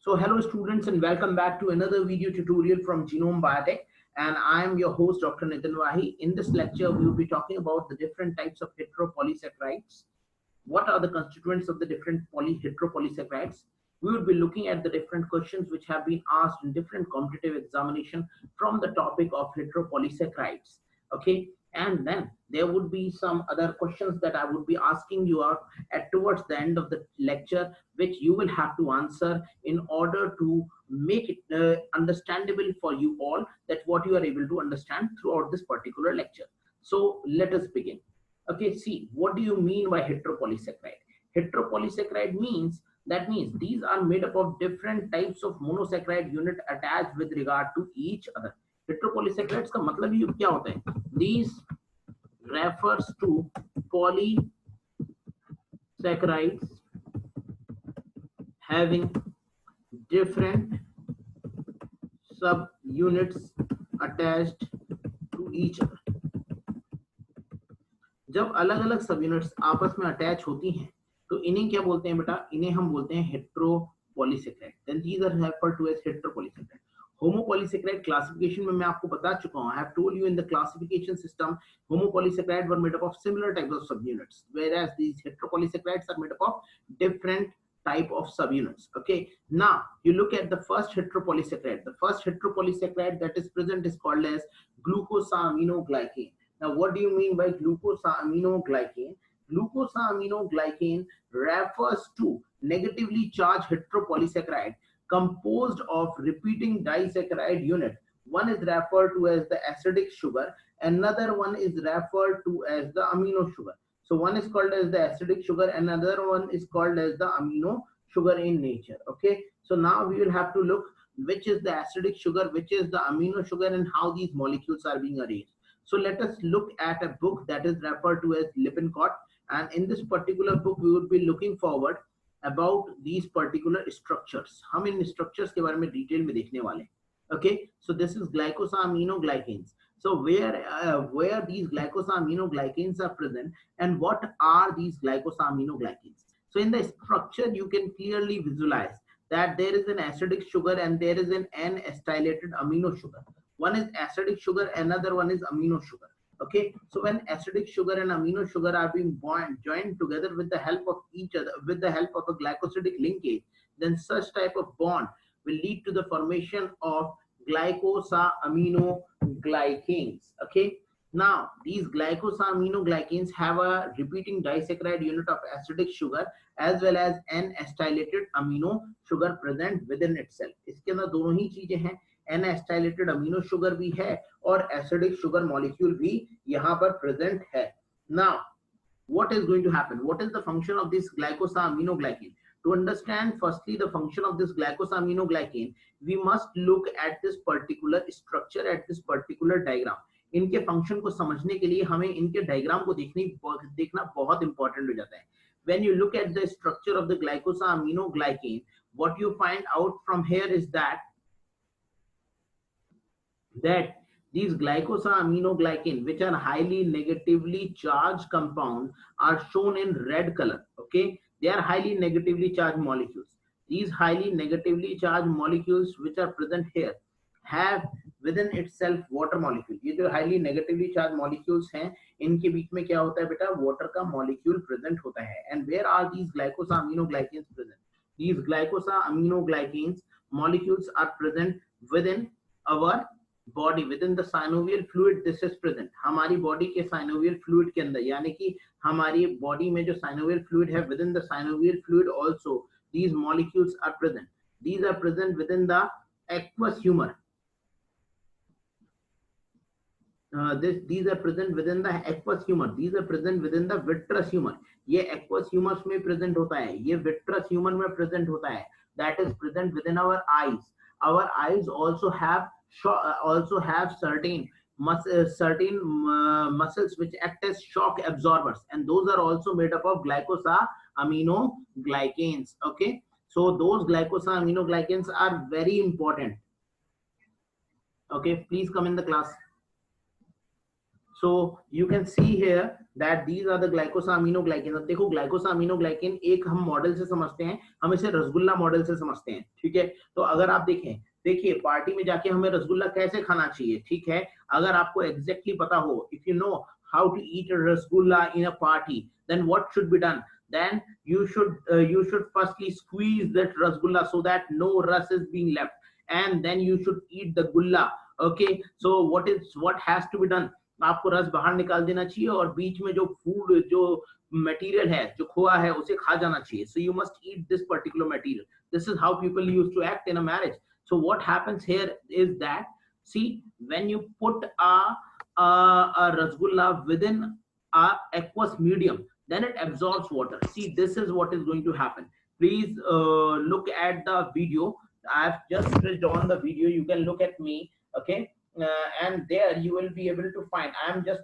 So hello students and welcome back to another video tutorial from Genome Biotech, and I am your host Dr. Nitin Wahi. In this lecture we will be talking about the different types of heteropolysaccharides. What are the constituents of the different heteropolysaccharides? We will be looking at the different questions which have been asked in different competitive examination from the topic of heteropolysaccharides. Okay, and then there would be some other questions that I would be asking you out at towards the end of the lecture, which you will have to answer in order to make it understandable for you all, that what you are able to understand throughout this particular lecture. So let us begin. Okay, see, what do you mean by heteropolysaccharide? Heteropolysaccharide means, that means these are made up of different types of monosaccharide unit attached with regard to each other. Heteropolysaccharides का मतलब ये क्या होता है? These refers to polysaccharides having different subunits attached to each other. जब अलग अलग सब यूनिट्स आपस में अटैच होती हैं तो इन्हें क्या बोलते हैं बेटा? इन्हें हम बोलते हैं heteropolysaccharide. Then these are referred to as heteropolysaccharide. Homopolysaccharide classification में मैं आपको बता चुका हूं. I have told you in the classification system homopolysaccharides were made up of similar types of subunits, whereas these heteropolysaccharides are made up of different type of subunits. Okay, now you look at the first heteropolysaccharide. The first heteropolysaccharide that is present is called as glucosaminoglycan. Now, what do you mean by glucosaminoglycan? Glucosaminoglycan refers to negatively charged heteropolysaccharide composed of repeating disaccharide unit. One is referred to as the acidic sugar, another one is referred to as the amino sugar. So one is called as the acidic sugar, another one is called as the amino sugar in nature. Okay, so now we will have to look which is the acidic sugar, which is the amino sugar, and how these molecules are being arranged. So let us look at a book that is referred to as Lippincott, and in this particular book we would be looking forward about these particular structures. हम इन structures के बारे में detail में देखने वाले. Okay, so this is glycosaminoglycans. So where these glycosaminoglycans are present, and what are these glycosaminoglycans? So in the structure you can clearly visualize that there is an acidic sugar and there is an N-acylated amino sugar. One is acidic sugar, another one is amino sugar. Okay, so when acidic sugar and amino sugar are being joined together with the help of each other, with the help of a glycosidic linkage, then such type of bond will lead to the formation of glycosaminoglycans. Okay, now these glycosaminoglycans have a repeating disaccharide unit of acidic sugar as well as N-acylated amino sugar present within itself. इसके अंदर दोनों ही चीजें हैं, N-acylated amino sugar भी है और acidic sugar molecule भी यहाँ पर present है. Now, what is going to happen? What is the function of this glycosaminoglycan? To understand firstly the function of this glycosaminoglycan, we must look at this particular structure, at this particular diagram. इनके function को समझने के लिए हमें इनके diagram को देखना बहुत इंपॉर्टेंट हो जाता है. When you look at the structure of the glycosaminoglycan, what you find out from here is that these glycosaminoglycan, which are highly negatively charged compounds, are shown in red color. Okay, they are highly negatively charged molecules. These highly negatively charged molecules which are present here have within itself water molecule. ये जो highly negatively charged molecules हैं, इनके बीच में क्या होता है बेटा? water का molecule present होता है. And where are these glycosaminoglycans present? These glycosaminoglycans molecules are present within our body, within the synovial fluid. This is present. हमारी body के synovial fluid के अंदर, यानी कि हमारी body में जो synovial fluid है, within the synovial fluid also these molecules are present. These are present within the aqueous humor. These are present within the aqueous humor. These are present within the vitreous humor. ये aqueous humor में present होता है, ये vitreous humor में present होता है. That is present within our eyes. Our eyes also have certain muscles which act as shock absorbers, and those are also made up of glycosaminoglycans. Okay, so those glycosaminoglycans are very important. Okay, please come in the class. So you can see here that these are the glycosaminoglycans. अब देखो ग्लाइकोसामिनोग्लाइकेन एक हम model से समझते हैं, हम इसे rasgulla model से समझते हैं, ठीक है। तो अगर आप देखें, देखिए पार्टी में जाके हमें रसगुल्ला कैसे खाना चाहिए, ठीक है। अगर आपको एग्जैक्टली पता हो, if you know how to eat a rasgulla in a party, then what should be done? Then you should firstly squeeze that rasgulla so that no rus is being left, and then you should eat the gulla. Okay, so what has to be done? आपको रस बाहर निकाल देना चाहिए और बीच में जो food जो मटेरियल है, जो खोआ है, उसे खा जाना चाहिए. So you must eat this particular material. This is how people used to act in a marriage. So what happens here is that, see, when you put a rasgulla within a aqueous medium, then it absorbs water. See, this is what is going to happen. Please look at the video. I've just switched on the video. You can look at me, okay, and there you will be able to find. I'm just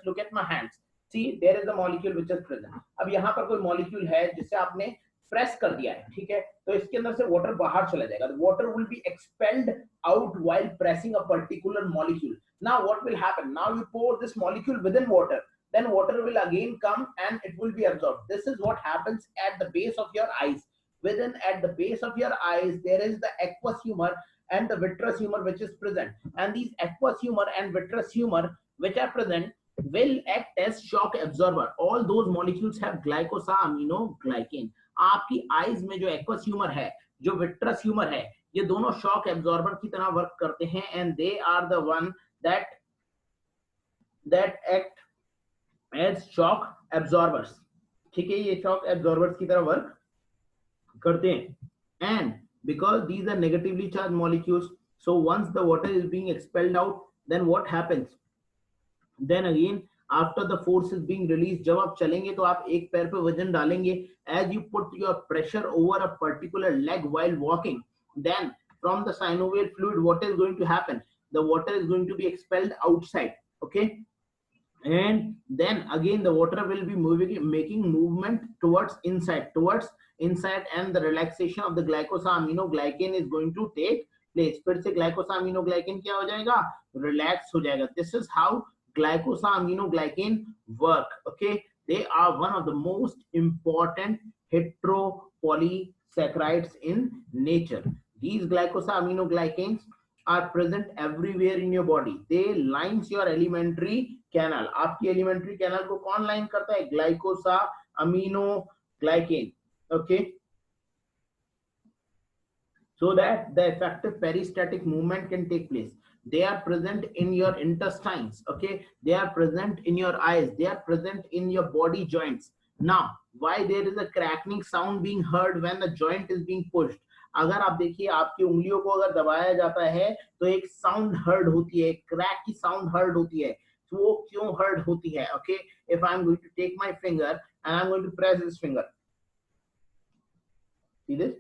look at my hands. See, there is a molecule which is present. अब यहाँ पर कोई molecule है जिसे आपने press कर दिया है, ठीक है, तो इसके अंदर से वाटर बाहर चला जाएगा. Water will be expelled out while pressing a particular molecule. Now what will happen? Now you pour this molecule with in water, then water will again come and it will be absorbed. This is what happens at the base of your eyes. At the base of your eyes, there is the aqueous humor and the vitreous humor which is present, and these aqueous humor and vitreous humor which are present will act as shock absorber. All those molecules have glycosaminoglycan. आपकी eyes में जो aqueous humour है, जो vitreous humour है, ये दोनों shock absorber की तरह वर्क करते हैं, and they are the one that act as shock absorbers. ठीक है, ये शॉक एब्जॉर्बर्स की तरह वर्क करते हैं. And because these are negatively charge molecules, so once the water is being expelled out, then what happens? Then again after the force is being release, जब आप चलेंगे तो आप एक पैर पे वजन डालेंगे. As you put your pressure over a particular leg while walking, then from the synovial fluid what is going to happen? The water is going to be expelled outside, okay, and then again the water will be making movement towards inside, and the relaxation of the glycosaminoglycan is going to take place. फिर से glycosaminoglycan क्या हो जाएगा? Relax हो जाएगा. This is how glycosaminoglycan work. Okay, they are one of the most important heteropolysaccharides in nature. These glycosaminoglycans are present everywhere in your body. They lines your alimentary canal. आपकी alimentary canal को कौन line करता है? glycosaminoglycan. Okay, so that the effective peristatic movement can take place. They are present in your intestines, okay, they are present in your eyes, they are present in your body joints. Now, why there is a cracking sound being heard when the joint is being pushed? अगर आप देखिए, आपकी उंगलियों को अगर दबाया जाता है तो एक साउंड हर्ड होती है, क्रैक की साउंड हर्ड होती है. तो वो क्यों हर्ड होती है? Okay, if I am going to take my finger and I am going to press this finger, see this,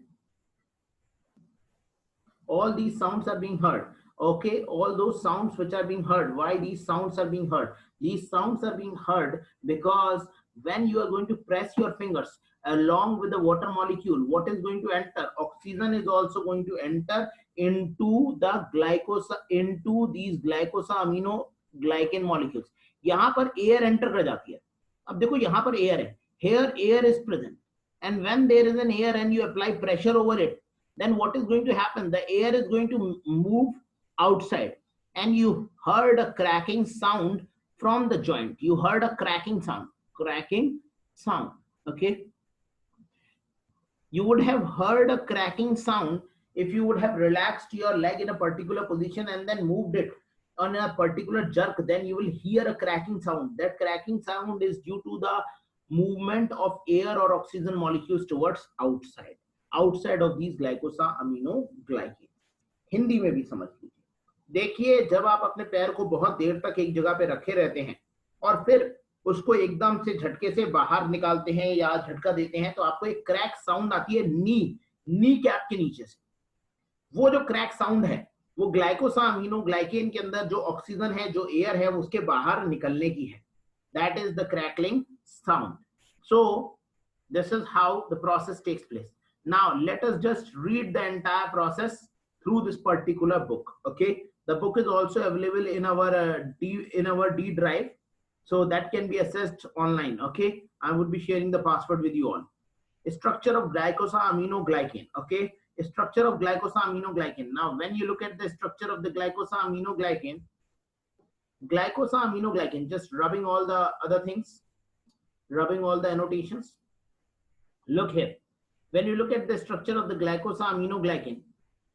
all these sounds are being heard. Okay, all those sounds which are being heard, why these sounds are being heard? These sounds are being heard because when you are going to press your fingers along with the water molecule, what is going to enter? Oxygen is also going to enter into these glycosaminoglycan molecules. यहाँ पर air enter कर जाती है. अब देखो यहाँ पर air है, here air is present, and when there is an air and you apply pressure over it, then what is going to happen? The air is going to move outside, and you heard a cracking sound from the joint. You heard a cracking sound. Okay, you would have heard a cracking sound if you would have relaxed your leg in a particular position and then moved it on a particular jerk. Then you will hear a cracking sound. That cracking sound is due to the movement of air or oxygen molecules towards outside of these glycosaminoglycans. Hindi में भी समझ लीजिए. देखिए, जब आप अपने पैर को बहुत देर तक एक जगह पे रखे रहते हैं और फिर उसको एकदम से झटके से बाहर निकालते हैं या झटका देते हैं, तो आपको एक क्रैक साउंड आती है नी कैप के नीचे से. वो जो क्रैक साउंड है, वो ग्लाइकोसामिनोग्लाइकेन के अंदर जो ऑक्सीजन है, जो एयर है, उसके बाहर निकलने की है. That is the crackling sound. So this is how the process takes place. Now let us just read the entire process through this particular book. Okay, the book is also available in our D drive. So that can be assessed online. Okay, I would be sharing the password with you all. Structure of glycosaminoglycan. Okay, structure of glycosaminoglycan. Now when you look at the structure of the glycosaminoglycan, just rubbing all the other things, rubbing all the annotations. Look here, when you look at the structure of the glycosaminoglycan,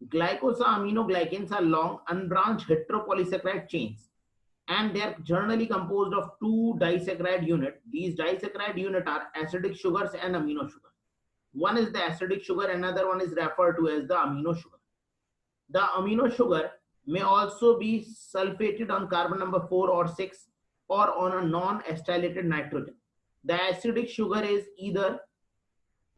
glycosaminoglycans are long unbranched heteropolysaccharide chains, and they are generally composed of two disaccharide units. These disaccharide units are acidic sugars and amino sugar. One is the acidic sugar, another one is referred to as the amino sugar. The amino sugar may also be sulfated on carbon number 4 or 6 or on a non-acylated nitrogen. The acidic sugar is either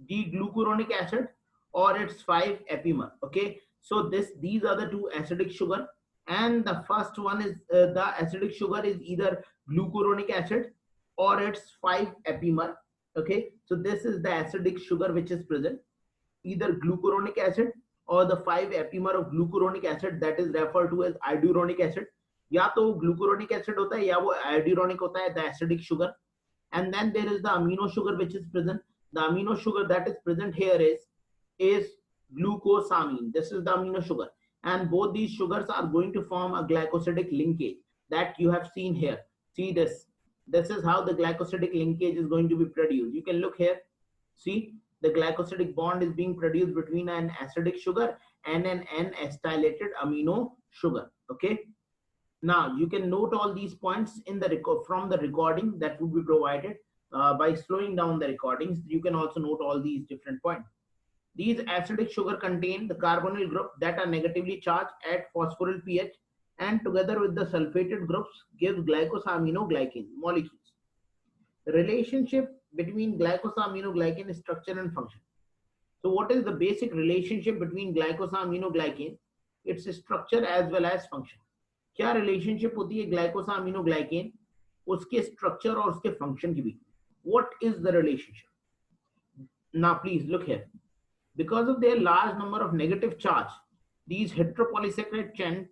D-glucuronic acid or its 5-epimer. Okay, so these are the two acidic sugar, and the first one is the acidic sugar is either glucuronic acid or its 5-epimer. Okay, so this is the acidic sugar which is present, either glucuronic acid or the 5-epimer of glucuronic acid, that is referred to as ioduronic acid. या तो glucuronic acid होता है या वो ioduronic होता है, the acidic sugar. And then there is the amino sugar which is present. The amino sugar that is present here is glucosamine. This is the amino sugar, and both these sugars are going to form a glycosidic linkage that you have seen here. See this. This is how the glycosidic linkage is going to be produced. You can look here. See, the glycosidic bond is being produced between an acidic sugar and an N-acylated amino sugar. Okay. Now you can note all these points in the from the recording that would be provided. By slowing down the recordings, you can also note all these different points. These acidic sugar contain the carbonyl group that are negatively charged at phosphoryl pH, and together with the sulfated groups gives glycosaminoglycan molecules. The relationship between glycosaminoglycan structure and function. So what is the basic relationship between glycosaminoglycan, its structure as well as function? क्या relationship होती है ग्लाइकोसामिनोग्लाइकेन, उसके structure और उसके function के बीच? What is the relationship? Now please look here. Because of their large number of negative charge, these heteropolysaccharide chain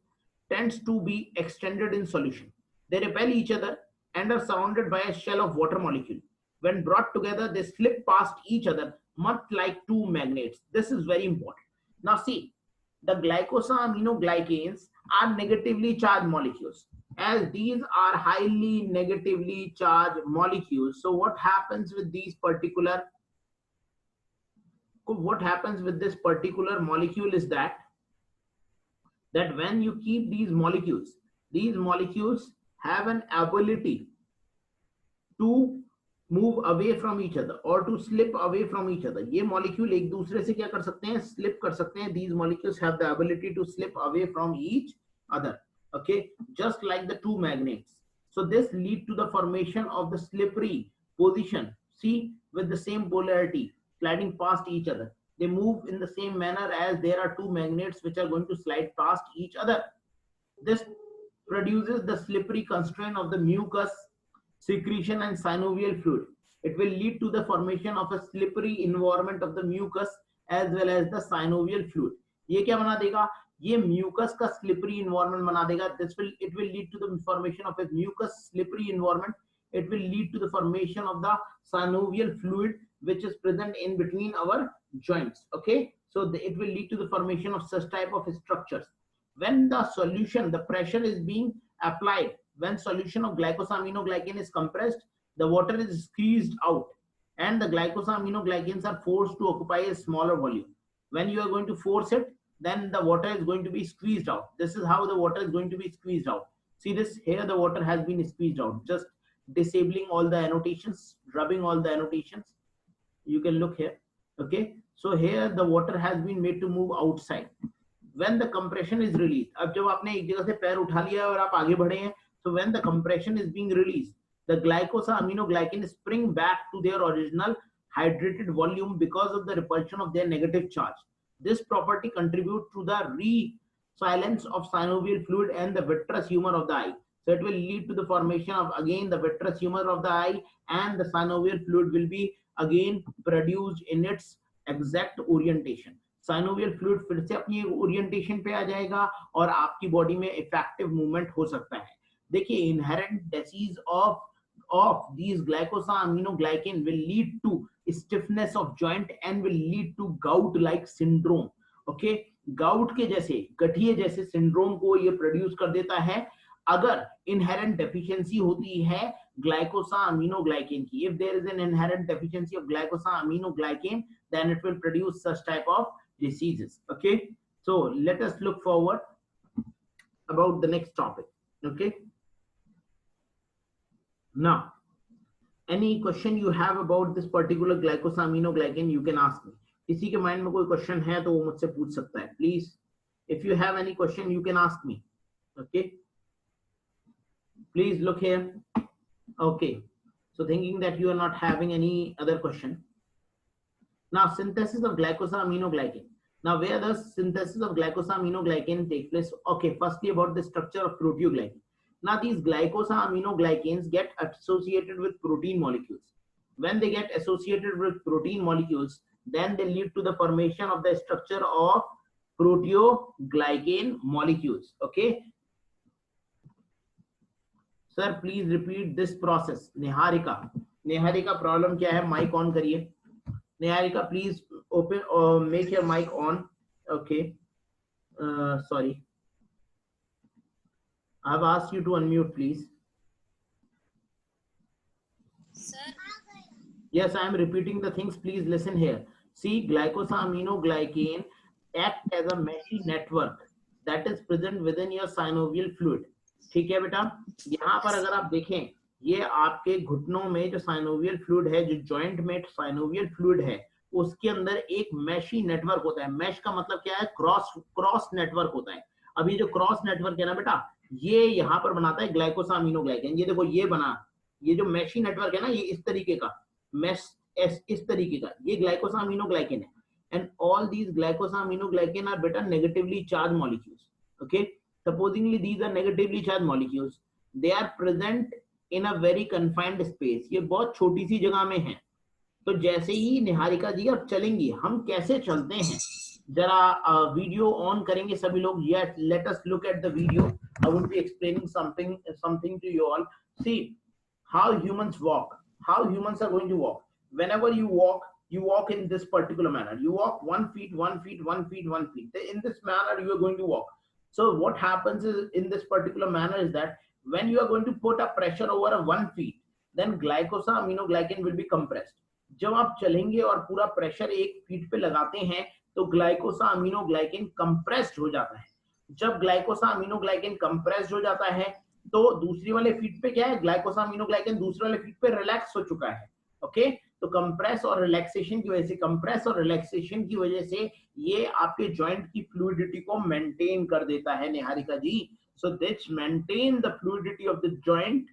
tends to be extended in solution. They repel each other and are surrounded by a shell of water molecule. When brought together, they slip past each other, much like two magnets. This is very important. Now see, the glycosaminoglycans are negatively charged molecules. As these are highly negatively charged molecules, so what happens with this particular molecule is that when you keep these molecules have an ability to move away from each other or to slip away from each other. ये molecule एक दूसरे से क्या कर सकते हैं? Slip कर सकते हैं. These molecules have the ability to slip away from each other. Okay, just like the two magnets. So this lead to the formation of the slippery position. See, with the same polarity, sliding past each other. They move in the same manner as there are two magnets which are going to slide past each other. This produces the slippery constraint of the mucus secretion and synovial fluid. It will lead to the formation of a slippery environment of the mucus as well as the synovial fluid. ये क्या बना देगा? ये mucus का slippery environment बना देगा. It will lead to the formation of a mucus slippery environment. It will lead to the formation of the synovial fluid which is present in between our joints. Okay, so it will lead to the formation of such type of structures. When the solution, the pressure is being applied, when solution of glycosaminoglycan is compressed, the water is squeezed out and the glycosaminoglycans are forced to occupy a smaller volume. When you are going to force it, then the water is going to be squeezed out. This is how the water is going to be squeezed out. See this, here the water has been squeezed out. Just disabling all the annotations, rubbing all the annotations. You can look here. Okay, so here the water has been made to move outside. When the compression is released, अब जब आपने एक जगह से पैर उठा लिया और आप आगे बढ़े हैं, so when the compression is being released, the glycosaminoglycan spring back to their original hydrated volume because of the repulsion of their negative charge. This property contributes to the resilience of synovial fluid and the vitreous humor of the eye. So it will lead to the formation of again the vitreous humor of the eye, and the synovial fluid will be again produced in its exact orientation. Synovial fluid फिर से अपनी orientation पे आ जाएगा और आपकी body में effective movement हो सकता है. देखिए, inherent disease of of these glycosaminoglycan will lead to stiffness of joint and will lead to gout like syndrome. Okay, gout के जैसे, गठिए जैसे सिंड्रोम को ये प्रोड्यूस कर देता है अगर इनहेरेंट डेफिशिएंसी होती है ग्लाइकोसामिनोग्लाइकेन की. If there is an inherent deficiency of glycosaminoglycan then it will produce such type of diseases. Okay, so let us look forward about the next topic. Okay, now any question you have about this particular glycosaminoglycan, you can ask me. किसी के mind में कोई question है तो वो मुझसे पूछ सकता है, please. If you have any question you can ask me. Okay, please look here. Okay, so thinking that you are not having any other question. Now synthesis of glycosaminoglycan. Now where does synthesis of glycosaminoglycan take place? Okay, firstly about the structure of proteoglycan. Now these glycosaminoglycans get associated with protein molecules. When they get associated with protein molecules, then they lead to the formation of the structure of proteoglycan molecules. Okay, sir, please repeat this process. Niharika, Niharika, problem क्या है? Mic on करिए. Niharika, please open or make your mic on. Okay, sorry, I have asked you to unmute, please. Sir. Yes, I am repeating the things. Please listen here. See, glycosaminoglycan act as a meshy network that is present within your synovial fluid. ठीक है बेटा, यहाँ पर अगर आप देखें, ये आपके घुटनों में जो साइनोवियल फ्लूइड है, जो जॉइंट में साइनोवियल फ्लूइड है, उसके अंदर एक मैशी नेटवर्क होता है. मैश का मतलब क्या है? क्रॉस नेटवर्क होता है. अभी जो क्रॉस नेटवर्क है ना बेटा, ये यहाँ पर बनाता है ग्लाइकोसामिनोग्लाइकेन. ये देखो, ये बना, ये जो मैशी नेटवर्क है ना, ये इस तरीके का मैश, इस तरीके का, ये ग्लाइकोसामिनोग्लाइकेन है. एंड ऑल दीज ग्लाइकोसामिनोग्लाइकेन आर बेटा negatively charge molecules. Okay, supposingly these are negatively charged molecules. They are present in a very confined space. ये बहुत छोटी सी जगह में है. तो जैसे ही निहारिका जी अब चलेंगी, हम कैसे चलते हैं, जरा वीडियो ऑन करेंगे सभी लोग. Yes, let us look at the video. I will be explaining something to you all. See how humans walk, how humans are going to walk. Whenever you walk in this particular manner. You walk 1 feet, 1 feet, 1 feet, 1 feet. In this manner you are going to walk. So what happens is, in this particular manner, is that when you are going to put a pressure over a 1 feet, then glycosaminoglycan will be compressed. जब आप चलेंगे और पूरा pressure 1 feet पे लगाते हैं तो ग्लाइकोसामिनोग्लाइकेन compressed हो जाता है. जब ग्लाइकोसामिनोग्लाइकेन कंप्रेस्ड हो जाता है तो दूसरी वाले फीट पे क्या है? ग्लाइकोसामिनोग्लाइकेन दूसरे वाले फीट पे रिलैक्स हो चुका है. ओके, तो कंप्रेस और रिलैक्सेशन की वजह से ये आपके जॉइंट की फ्लूइडिटी को मेंटेन कर देता है Niharika ji. So this maintain the fluidity of the joint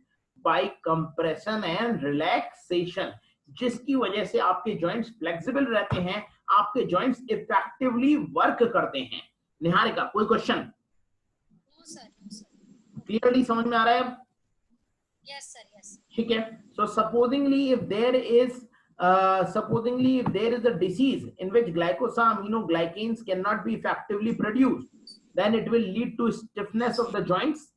by compression and relaxation, जिसकी वजह से आपके जॉइंट्स फ्लेक्सिबल रहते हैं, आपके जॉइंट्स इफेक्टिवली वर्क करते हैं. निहारिका, कोई question? No sir, no sir. Clearly समझ में आ रहा है? Yes sir, yes. ठीक है. So supposingly if there is a disease in which glycosaminoglycans cannot be effectively produced, then it will lead to stiffness of the joints,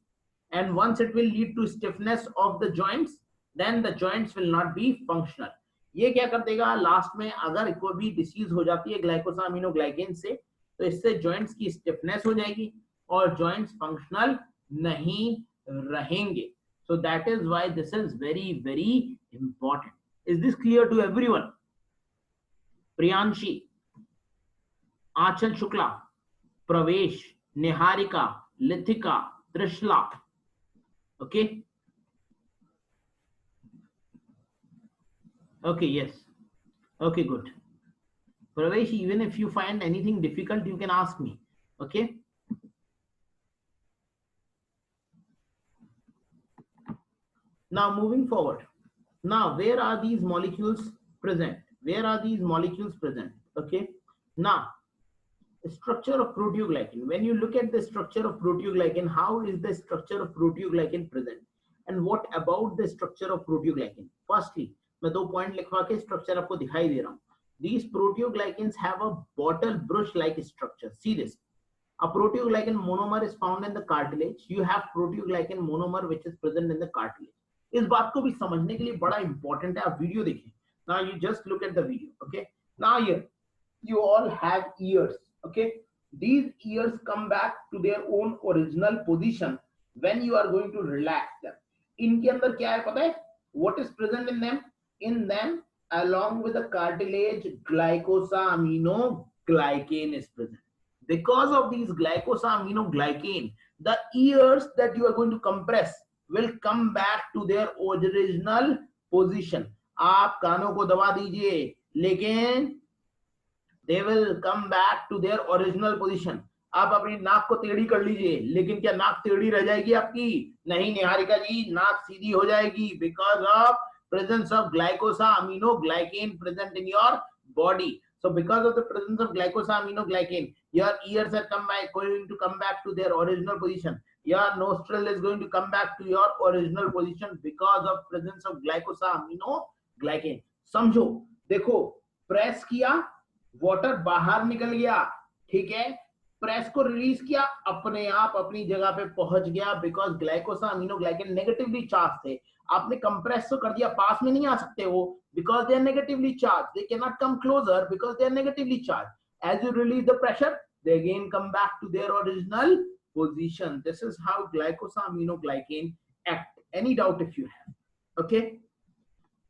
and once it will lead to stiffness of the joints, then the joints will not be functional. ये क्या कर देगा last में? अगर कोई भी disease हो जाती है ग्लाइकोसामिनोग्लाइकेन से, तो इससे जॉइंट्स की स्टिफनेस हो जाएगी और जॉइंट्स फंक्शनल नहीं रहेंगे. So that is why this is very, very important. Is this clear to everyone? Priyanshi, Achal Shukla, Pravesh, Niharika, Lithika, Trishla. Okay? Okay, yes. Okay, good. Pravesh, even if you find anything difficult, you can ask me. Okay? Now moving forward. Now where are these molecules present? Where are these molecules present? Okay. Now structure of proteoglycan. When you look at the structure of proteoglycan, how is the structure of proteoglycan present? And what about the structure of proteoglycan? Firstly, मैं 2 point लिखवा के structure आपको दिखाई दे रहा हूँ. These proteoglycans have a bottle brush-like structure. See this. A proteoglycan monomer is found in the cartilage. You have proteoglycan monomer which is present in the cartilage. इस बात को भी समझने के लिए बड़ा इंपॉर्टेंट है, आप वीडियो देखें. Now you just look at the video. Okay, now here you all have ears. Okay, these ears come back to their own original position when you are going to relax them. इनके अंदर क्या है पता है? What is present in them? In them, along with the cartilage, glycosaminoglycan is present. Because of these glycosaminoglycan, the ears that you are going to compress will come back to their original position. आप कानों को दबा दीजिए, लेकिन they will come back to their original position. आप अपनी नाक को टेढ़ी कर लीजिए, लेकिन क्या नाक टेढ़ी रह जाएगी आपकी? नहीं निहारिका जी, नाक सीधी हो जाएगी because of presence of glycosaminoglycan present in your body. So because of the presence of glycosaminoglycan, your ears are going to come back to their original position. Your nostril is going to come back to your original position because of presence of glycosaminoglycan. समझो, देखो, press किया, water बाहर निकल गया, ठीक है, press को release किया, अपने आप अपनी जगह पे पहुंच गया बिकॉज ग्लाइकोसामिनोग्लाइकन नेगेटिवली चार्ज थे. आपने कंप्रेस तो कर दिया, पास में नहीं आ सकते वो because they are negatively charge. They can not come closer because they are negatively charge. As you release the pressure, they again come back to their original position. This is how glycosaminoglycan act. Any doubt if you have? Okay.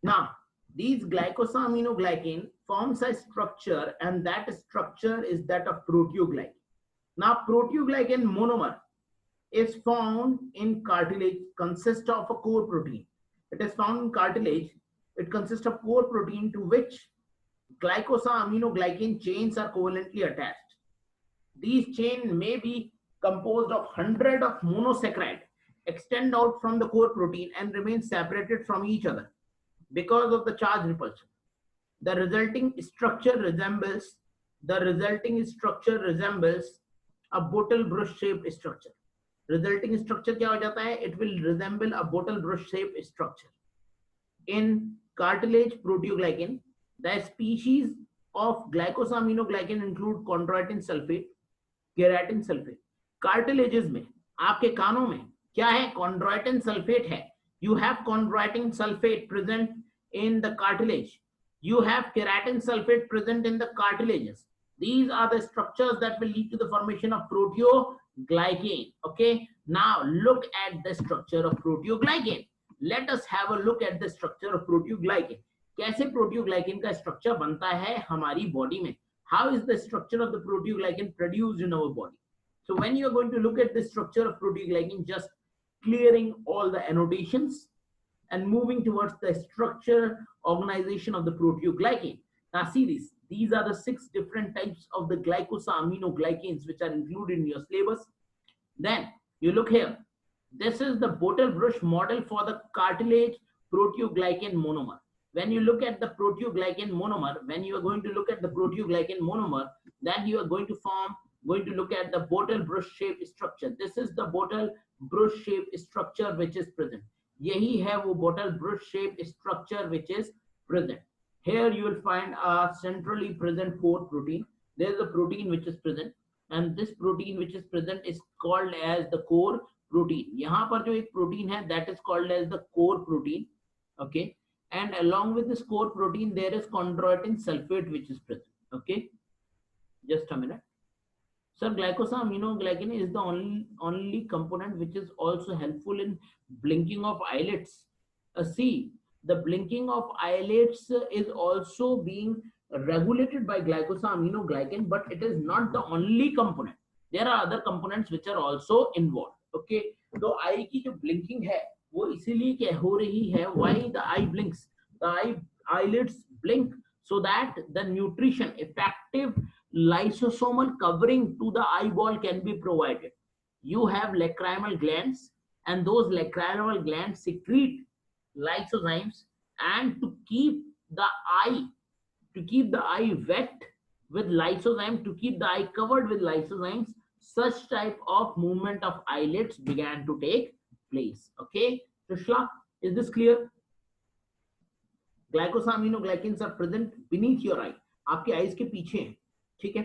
Now, these glycosaminoglycan forms a structure, and that structure is that of proteoglycan. Now, proteoglycan monomer is found in cartilage, consists of a core protein. It is found in cartilage. It consists of core protein to which glycosaminoglycan chains are covalently attached. These chains may be composed of hundred of monosaccharide, extend out from the core protein and remain separated from each other because of the charge repulsion. The resulting structure resembles a bottle brush shaped structure. Resulting structure क्या हो जाता है? It will resemble a bottle brush shaped structure. In cartilage proteoglycan, the species of glycosaminoglycan include chondroitin sulfate, keratin sulfate. Cartilages में, आपके कानों में क्या है? chondroitin sulfate है. You have chondroitin sulfate present in the cartilage. You have keratin sulfate present in the cartilages. These are the structures that will lead to the formation of proteoglycan. Okay, now look at the structure of proteoglycan. Let us have a look at the structure of proteoglycan. कैसे proteoglycan का structure बनता है हमारी body में? How is the structure of the proteoglycan produced in our body? So when you are going to look at the structure of proteoglycan, just clearing all the annotations and moving towards the structure organization of the proteoglycan. Now see this. These are the 6 different types of the glycosaminoglycans which are included in your syllabus. Then you look here. This is the bottle brush model for the cartilage proteoglycan monomer. When you look at the proteoglycan monomer, then you are going to look at the bottle brush shaped structure. This is the bottle brush shaped structure which is present. यही है वो bottle brush shaped structure which is present. Here you will find a centrally present core protein. There is a protein which is present, and this protein which is present is called as the core protein. यहाँ पर जो एक protein है, that is called as the core protein. Okay, and along with this core protein there is chondroitin sulfate which is present. Okay, just a minute. Sir, glycosaminoglycan is the only component which is also helpful in blinking of eyelids. See, the blinking of eyelids is also being regulated by glycosaminoglycan, but it is not the only component. There are other components which are also involved. Okay, तो eye की जो blinking है वो इसीलिए क्या हो रही है? Why the eye blinks? The eyelids blink so that the nutrition, effective lysosomal covering to the eyeball can be provided. You have lacrimal glands, and those lacrimal glands secrete lysozymes, and to keep the eye wet with lysozyme, to keep the eye covered with lysozymes, such type of movement of eyelids began to take place. Okay, Trishla, is this clear? Glycosaminoglycans are present beneath your eye. आपके eyes के पीछे हैं, ठीक है,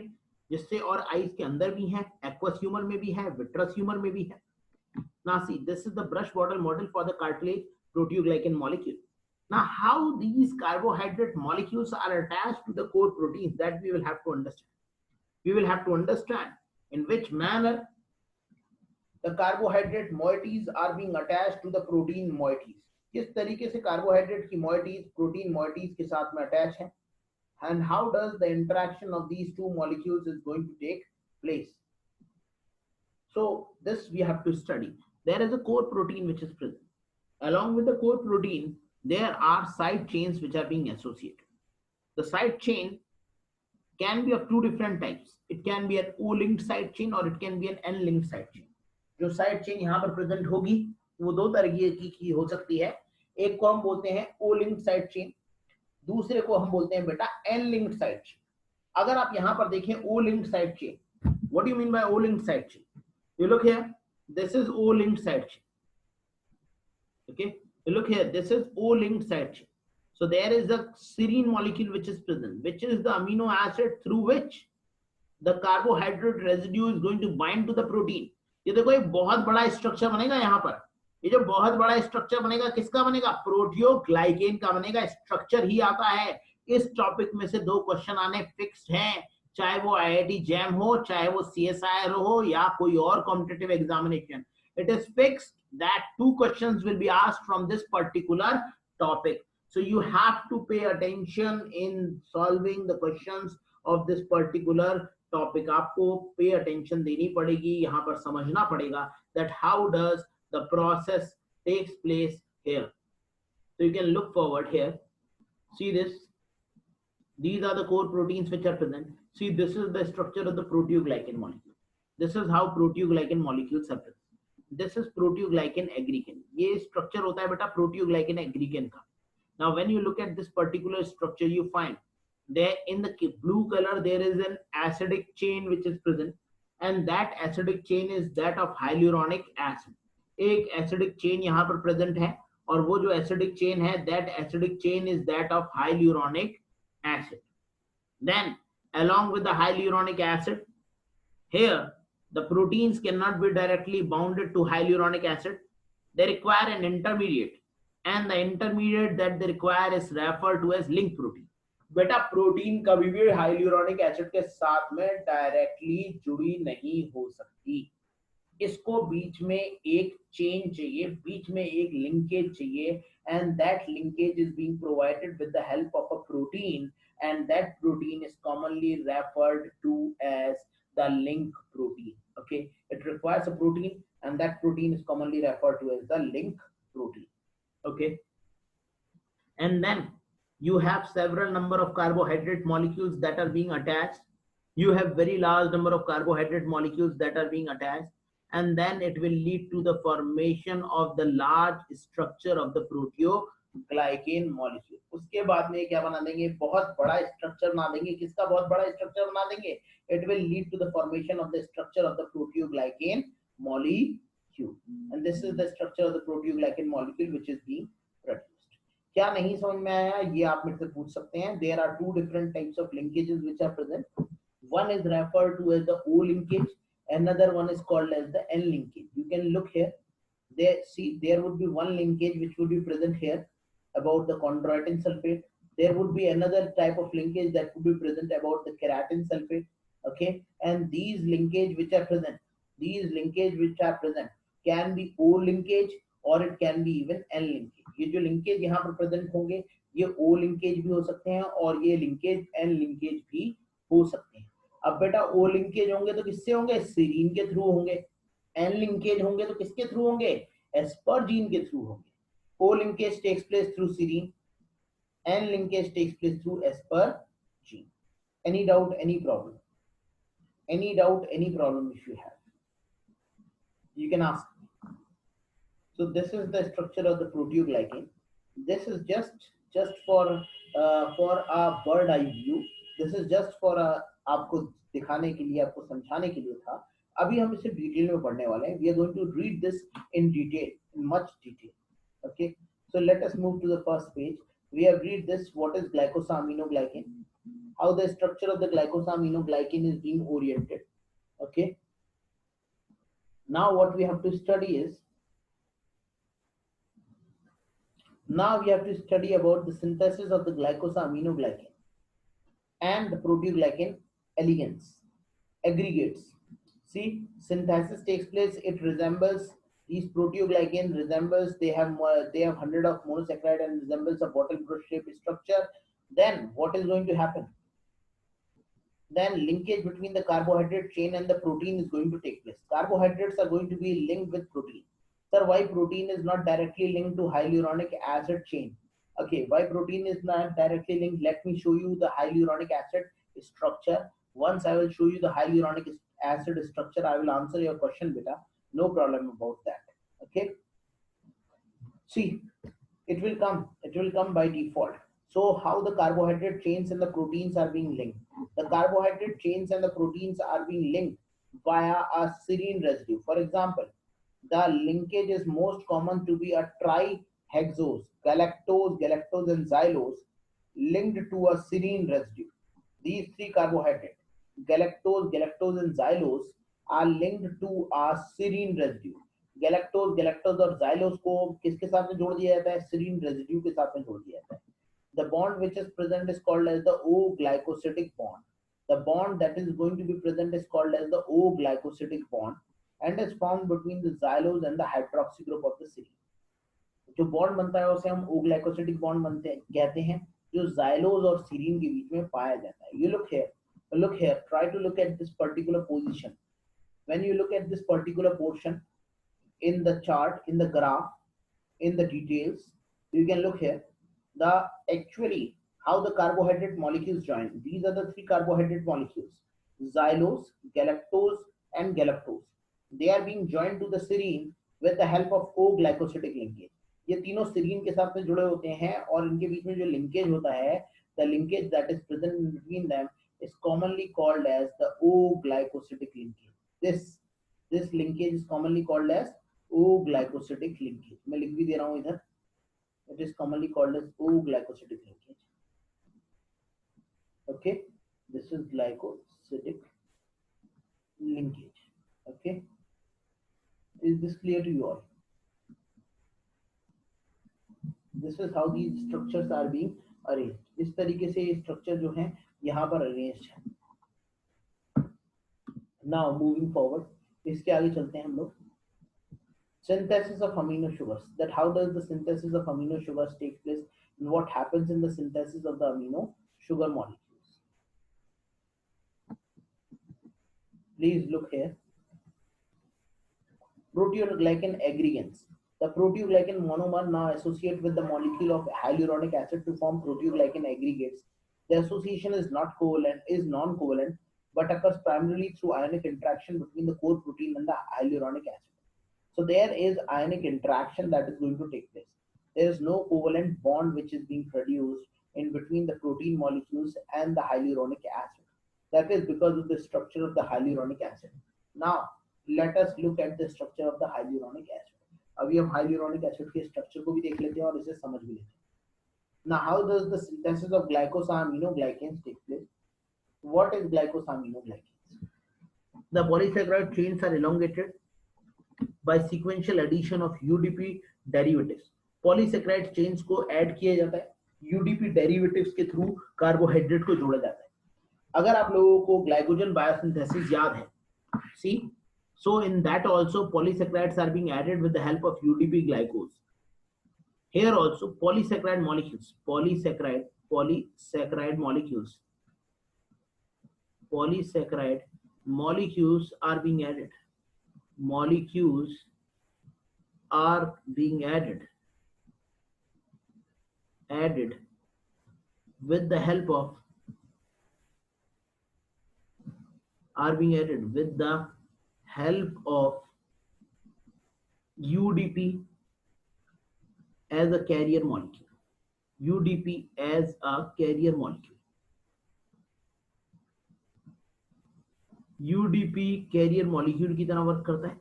जिससे और eyes के अंदर भी है, एक्वस ह्यूमर में भी है, विट्रस ह्यूमर में भी है. Now see, this is the brush bottle model for the cartilage proteoglycan molecule. Now, how these carbohydrate molecules are attached to the core proteins, that we will have to understand. We will have to understand in which manner the carbohydrate moieties are being attached to the protein moieties. किस तरीके से carbohydrate की moieties protein moieties के साथ में attach हैं, and how does the interaction of these two molecules is going to take place. So this we have to study. There is a core protein which is present. Along with the core protein, there are side chains which are being associated. The side chain can be of two different types. It can be an O-linked side chain or it can be an N-linked side chain. जो side chain यहाँ पर present होगी वो दो तरह की हो सकती है. एक को हम बोलते हैं ओ लिंक्ड साइड चेन, दूसरे को हम बोलते हैं बेटा एन लिंक्ड साइड चेन. अगर आप यहाँ पर देखें O linked side chain, what do you mean by O linked side chain? You look here, this is O linked side chain. Okay, you look here, this is O linked side chain. So there is a serine molecule which is present, which is the amino acid through which the carbohydrate residue is going to bind to the protein. ये देखो एक बहुत बड़ा structure बनेगा यहाँ पर. ये जो बहुत बड़ा स्ट्रक्चर बनेगा किसका बनेगा? प्रोटियोग्लाइकेन का बनेगा. स्ट्रक्चर ही आता है. इस टॉपिक में से 2 क्वेश्चन आने फिक्स्ड हैं, चाहे वो IIT जैम हो, चाहे वो CSIR हो या कोई और competitive examination. It is fixed that 2 questions will be asked from this particular topic. So you have to pay attention in solving the questions of this particular topic. आपको pay attention देनी पड़ेगी, यहाँ पर समझना पड़ेगा that how does the process takes place here. So you can look forward here. See this. These are the core proteins which are present. See, this is the structure of the proteoglycan molecule. This is how proteoglycan molecules are present. This is proteoglycan aggregan. ये structure होता है बेटा proteoglycan aggregan का. Now when you look at this particular structure, you find there in the blue color there is an acidic chain which is present, and that acidic chain is that of hyaluronic acid. एक acidic chain यहाँ पर present है, और वो जो acidic chain है, that acidic chain is that of hyaluronic acid. Then along with the hyaluronic acid, here the proteins cannot be directly bounded to hyaluronic acid. They require an intermediate, and the intermediate that they require is referred to as link protein. बेटा protein कभी भी hyaluronic acid के साथ में directly जुड़ी नहीं हो सकती. इसको बीच में एक चेन चाहिए, बीच में एक लिंकेज चाहिए, and that linkage is being provided with the help of a protein, and that protein is commonly referred to as the link protein. Okay, it requires a protein, and that protein is commonly referred to as the link protein. Okay, and then you have several number of carbohydrate molecules that are being attached. You have very large number of carbohydrate molecules that are being attached, and then it will lead to the formation of the large structure of the proteoglycan molecule. उसके बाद में क्या बना देंगे? बहुत बड़ा structure बना देंगे. किसका बहुत बड़ा स्ट्रक्चर बना देंगे? It will lead to the formation of the structure of the proteoglycan molecule, and this is the structure of the proteoglycan molecule which is being produced. क्या नहीं समझ में आया ये आप मेरे से पूछ सकते हैं. There are 2 different types of linkages which are present. One is referred to as the O linkage, another one is called as the N linkage. You can look here. There, see, there would be one linkage which would be present here about the chondroitin sulfate. There would be another type of linkage that would be present about the keratin sulfate. Okay, and these linkage which are present, can be O linkage or it can be even N linkage. ये जो linkage यहाँ पर present होंगे ये O linkage भी हो सकते हैं और ये लिंकेज N लिंकेज भी हो सकते हैं. अब बेटा O लिंकेज होंगे तो किससे होंगे? सीरीन के थ्रू होंगे. N लिंकेज होंगे तो किसके थ्रू होंगे? एस्परजीन के थ्रू होंगे. O linkage takes place through serine, N linkage takes place through aspergine. Any doubt, any problem? Any doubt, any problem if you have, you can ask. So this is the structure of the proteoglycan. This is just for a bird eye view. This is just for आपको दिखाने के लिए, आपको समझाने के लिए था. अभी हम इसे डिटेल में पढ़ने वाले हैं. We are going to read this in detail, in much detail. Okay, so let us move to the first page. We have read this. What is glycosaminoglycan? How the structure of the glycosaminoglycan is being oriented. Okay. Now what we have to study is Now we have to study about the synthesis of the glycosaminoglycan and the proteoglycan elegans aggregates. See, synthesis takes place. It resembles these proteoglycan resembles. They have hundred of monosaccharide and resembles a bottle brush shaped structure. Then what is going to happen? Then linkage between the carbohydrate chain and the protein is going to take place. Carbohydrates are going to be linked with protein. Sir, why protein is not directly linked to hyaluronic acid chain? Okay, why protein is not directly linked? Let me show you the hyaluronic acid structure. Once I will show you the hyaluronic acid structure, I will answer your question, beta. No problem about that. Okay. See, it will come by default. So how the carbohydrate chains and the proteins are being linked? The carbohydrate chains and the proteins are being linked via a serine residue. For example, the linkage is most common to be a trihexose, galactose and xylose linked to a serine residue. These three carbohydrates, galactose and xylose, are linked to a serine residue. Galactose और xylose को किसके साथ में जोड़ दिया जाता है? serine residue के साथ में जोड़ दिया जाता है. The bond which is present is called as the O-glycosidic bond. The bond that is going to be present is called as the O-glycosidic bond and is formed between the xylose and the hydroxy group of the serine. जो bond बनता है उसे हम O-glycosidic bond बनते हैं कहते हैं, जो xylose और serine के बीच में पाया जाता है. You look here, try to look at this particular position. When you look at this particular portion in the chart, in the graph, in the details, you can look here. The actually how the carbohydrate molecules join. These are the three carbohydrate molecules: xylose, galactose, and galactose. They are being joined to the serine with the help of O-glycosidic linkage. ये तीनों serine के साथ में जुड़े होते हैं और इनके बीच में जो linkage होता है, the linkage that is present in between them is commonly called as the O-glycosidic linkage. This linkage is commonly called as O-glycosidic linkage. मैं लिख भी दे रहा हूँ इधर. It is commonly called as O-glycosidic linkage. Okay, this is glycosidic linkage. Okay, is this clear to you all? This is how these structures are being arranged. इस तरीके से structure जो है यहाँ पर arranged है. Now moving forward, इसके आगे चलते हैं हम लोग. Synthesis of amino sugars. That how does the synthesis of amino sugars take place and what happens in the synthesis of the amino sugar molecules? Please look here. Proteoglycan aggregates. The proteoglycan monomer now associate with the molecule of hyaluronic acid to form proteoglycan aggregates. The association is non-covalent, but occurs primarily through ionic interaction between the core protein and the hyaluronic acid. So there is ionic interaction that is going to take place. There is no covalent bond which is being produced in between the protein molecules and the hyaluronic acid. That is because of the structure of the hyaluronic acid. Now let us look at the structure of the hyaluronic acid. अभी हम hyaluronic acid के structure को भी देख लेते हैं और इसे समझ भी लेते हैं. Now how does the synthesis of glycosaminoglycans take place? What is glycosaminoglycans? The polysaccharide chains are elongated by sequential addition of UDP derivatives. Polysaccharide chains को ऐड किया जाता है, UDP derivatives के थ्रू कार्बोहाइड्रेट को जोड़ा जाता है. अगर आप लोगों को ग्लाइकोजन बायोसिंथेसिस याद है, see, so in that also polysaccharides are being added with the help of UDP glycose. Here also polysaccharide molecules are being added. Molecules are being added with the help of UDP as a carrier molecule. UDP as a carrier molecule. UDP carrier molecule की तरह work करता है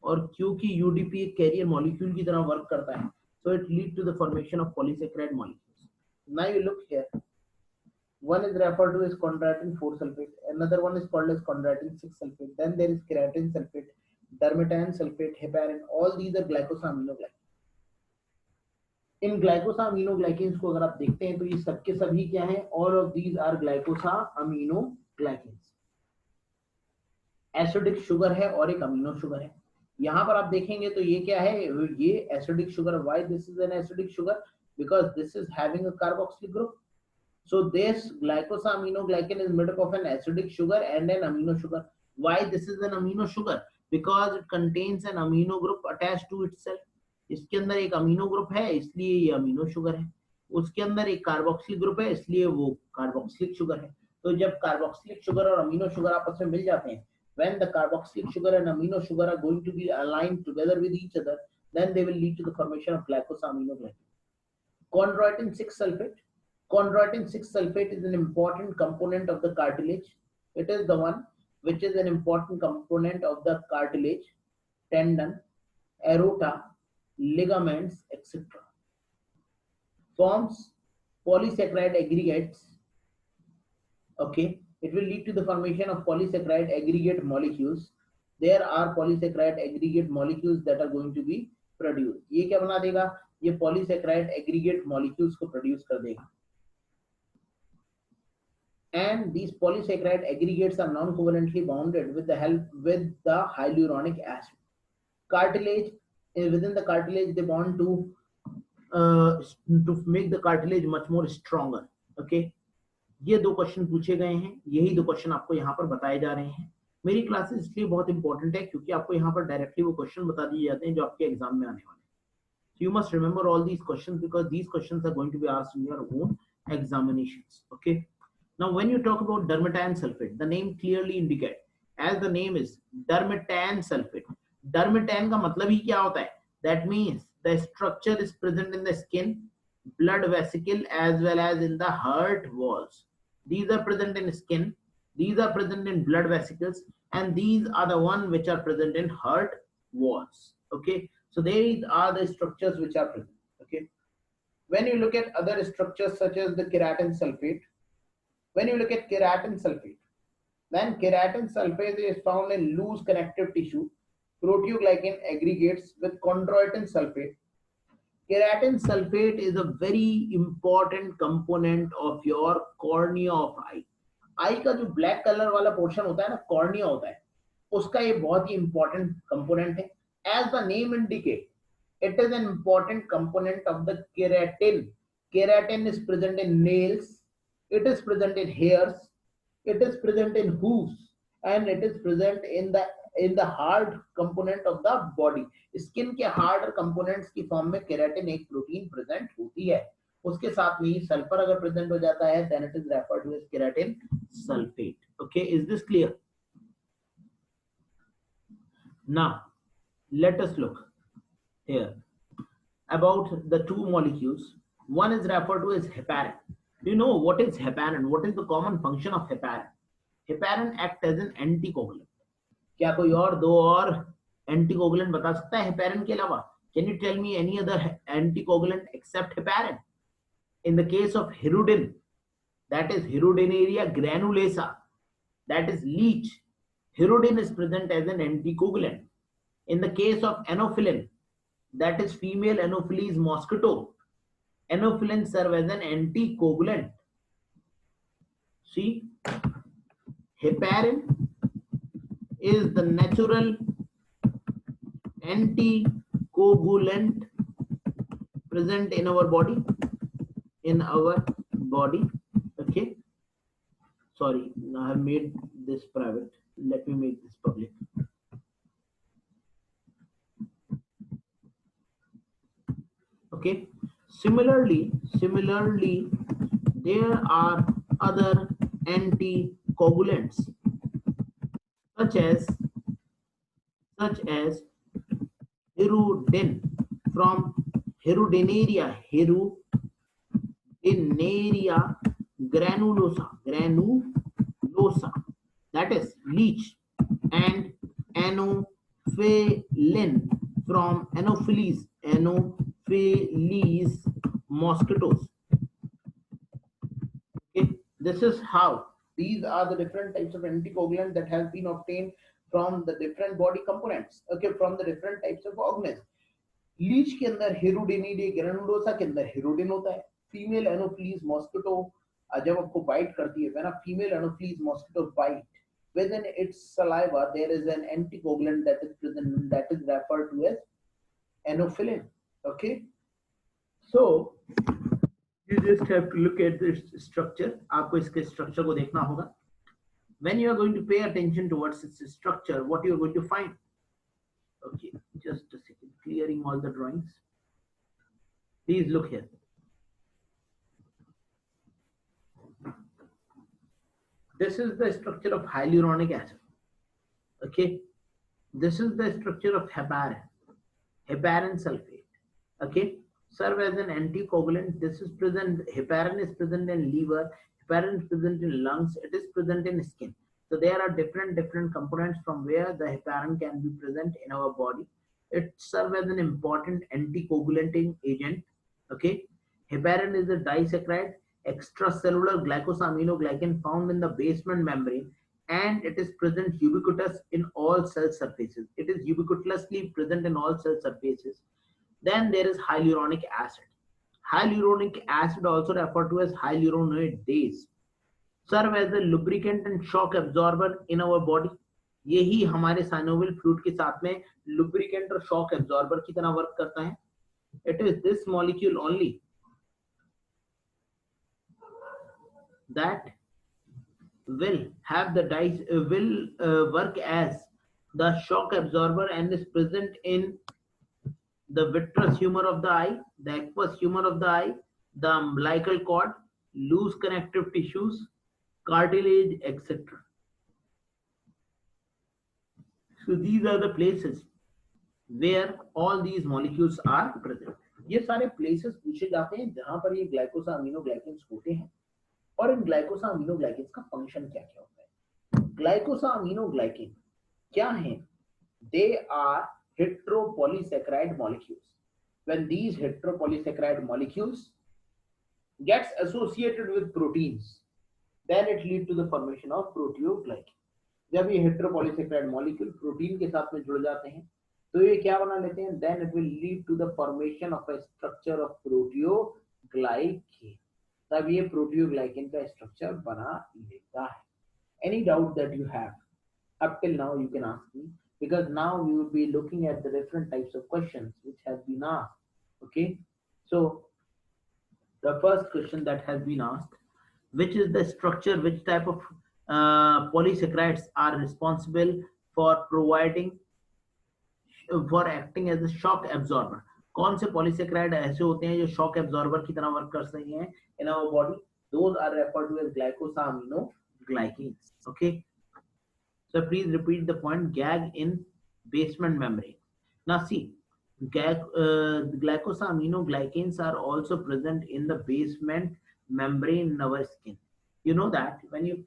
और क्योंकि UDP एक carrier molecule की तरह work करता है, so it lead to the formation of polysaccharide molecules. Now you look here. One is referred to as chondroitin 4 sulfate, another one is called as chondroitin 6 sulfate, then there is creatine sulfate, dermatan sulfate, heparin. All these are glycosaminoglycans. इन ग्लाइकोसा अमीनोग्लाइकेंस को अगर आप देखते हैं तो ये सबके सभी क्या हैं, all of these are glycosaminoglycans. Acidic sugar है और एक अमीनो शुगर है। यहां पर आप देखेंगे तो ये क्या है, ये acidic sugar. Why this is an acidic sugar? Because this is having a carboxylic group. So this glycosaminoglycan is made up of an acidic sugar and an amino sugar. Why this is an amino sugar? Because it contains an amino group attached to itself. इसके अंदर एक amino group है इसलिए ये amino sugar है, उसके अंदर एक कार्बोक्सिलिक ग्रुप है इसलिए वो कार्बोक्सिलिक शुगर है। तो जब कार्बोक्सिलिक शुगर और अमीनो शुगर आपस में मिल जाते हैं, when the carboxylic sugar and amino sugar are going to be aligned together with each other, then they will lead to the formation of glycosaminoglycan. Chondroitin 6 sulfate. Chondroitin 6 sulfate is an important component of the cartilage. It is the one which is an important component of the cartilage, tendon, aorta, ligaments, etc. Forms polysaccharide aggregates. Okay, it will lead to the formation of polysaccharide aggregate molecules. There are polysaccharide aggregate molecules that are going to be produced. ये क्या बना देगा? ये polysaccharide aggregate molecules को produce कर देगा। And these polysaccharide aggregates are non-covalently bonded with the hyaluronic acid. Cartilage, within the cartilage they bond to make the cartilage much more stronger. Okay, ये दो क्वेश्चन पूछे गए हैं, यही दो क्वेश्चन आपको यहाँ पर बताए जा रहे हैं। मेरी क्लासेस इसलिए बहुत इंपॉर्टेंट है क्योंकि आपको यहाँ पर डायरेक्टली वो क्वेश्चन बता दिए जाते हैं जो आपके एग्जाम में आने वाले हैं। So you must remember all these questions because these questions are going to be asked in your own examinations. Okay. Now, when you talk about dermatan sulfate, the name clearly indicates, as the name is dermatan sulfate. Dermatan का मतलब ही क्या होता है? That means the structure is present in the skin, blood vesicle, as well as in the heart walls. These are present in skin, these are present in blood vesicles, and these are the one which are present in heart walls. Okay, so these are the structures which are present. Okay, when you look at other structures such as the keratin sulfate, when you look at keratin sulfate, then keratin sulfate is found in loose connective tissue, proteoglycan aggregates with chondroitin sulfate. Keratin sulfate is a very important component of your cornea of eye. आई का जो black colour वाला portion होता है ना, cornea होता है, उसका ये बहुत ही इंपॉर्टेंट कंपोनेंट है। As the name indicate, it is an important component of the keratin. Keratin is present in nails, it is present in hairs, it is present in hooves, and it is present in the hard component of the body. Skin के hard components की form में keratin एक protein present होती है। उसके साथ में ही sulphur अगर प्रेजेंट हो जाता है then it is referred to as keratin sulfate. Okay, is this clear? Now let us look here about the two molecules. One is referred to as heparin. Do you know what is heparin? What is the common function of heparin? Heparin acts as an anticoagulant. क्या कोई और दो और anticoagulant बता सकता है heparin के अलावा? Can you tell me any other anticoagulant except heparin? In the case of hirudin, that is Hirudinaria granulasa, that is leech, hirudin is present as an anticoagulant. In the case of anopheline, that is female Anopheles mosquito, anopheline serve as an anticoagulant. See, heparin is the natural anticoagulant present in our body. Okay, sorry, I have made this private, let me make this public. Okay, similarly there are other anticoagulants such as hirudin from Hirudinaria granulosa, that is leech, and anopheline from Anopheles mosquitoes. Okay, this is how these are the different types of anticoagulants that has been obtained from the different body components. Okay, from the different types of organisms. Leech के अंदर हेरोडेनिडे granulosa के अंदर हेरोडिन होता है। Female anopheles mosquito जब आपको bite करती है, ना female anopheles mosquito bite, within its saliva there is an anticoagulant that is present, that is referred to as anophyllin. Okay, so you just have to look at this structure. आपको इसके structure को देखना होगा. When you are going to pay attention towards its structure, what you are going to find? Okay, just a second, clearing all the drawings. Please look here. This is the structure of hyaluronic acid. Okay, this is the structure of heparin, heparin sulfate. Okay, serve as an anticoagulant. This is present, heparin is present in liver, heparin is present in lungs, it is present in skin. So there are different components from where the heparin can be present in our body. It serves as an important anticoagulating agent. Okay, heparin is a disaccharide extracellular glycosaminoglycan found in the basement membrane, and it is present ubiquitous in all cell surfaces. It is ubiquitously present in all cell surfaces. Then there is hyaluronic acid. Hyaluronic acid, also referred to as hyaluronidase, serve as a lubricant and shock absorber in our body. यही हमारे synovial fluid के साथ में lubricant और shock absorber की तरह work करता है. It is this molecule only that will have the work as the shock absorber and is present in the vitreous humor of the eye, the aqueous humor of the eye, the umbilical cord, loose connective tissues, cartilage, etc. So these are the places where all these molecules are present. ये सारे places पूछे जाते हैं जहां पर ये ग्लाइकोसामिनोग्लाइकेंस होते हैं, और इन ग्लाइकोसामिनोग्लाइकेंस का फंक्शन क्या क्या होता है. ग्लाइकोसामिनोग्लाइकेन क्या है? They are heteropolysaccharide molecules. When these heteropolysaccharide molecules gets associated with proteins, then it lead to the formation of proteoglycan. जब ये heteropolysaccharide molecule प्रोटीन के साथ में जुड़ जाते हैं तो ये क्या बना लेते हैं? Then it will lead to the formation of a structure of proteoglycan. तब ये proteoglycan का structure बना लेता है. Any doubt that you have up till now, you can ask me, because now we will be looking at the different types of questions which have been asked. Okay, so the first question that has been asked, which is the structure, which type of polysaccharides are responsible for providing, for acting as a shock absorber? कौन से polysaccharide ऐसे होते हैं जो shock absorber की तरह work कर सकते हैं in our body? Those are referred to as glycosaminoglycans. Okay, so please repeat the point. GAG in basement membrane. Now see, glycosaminoglycans are also present in the basement membrane in our skin. You know that when you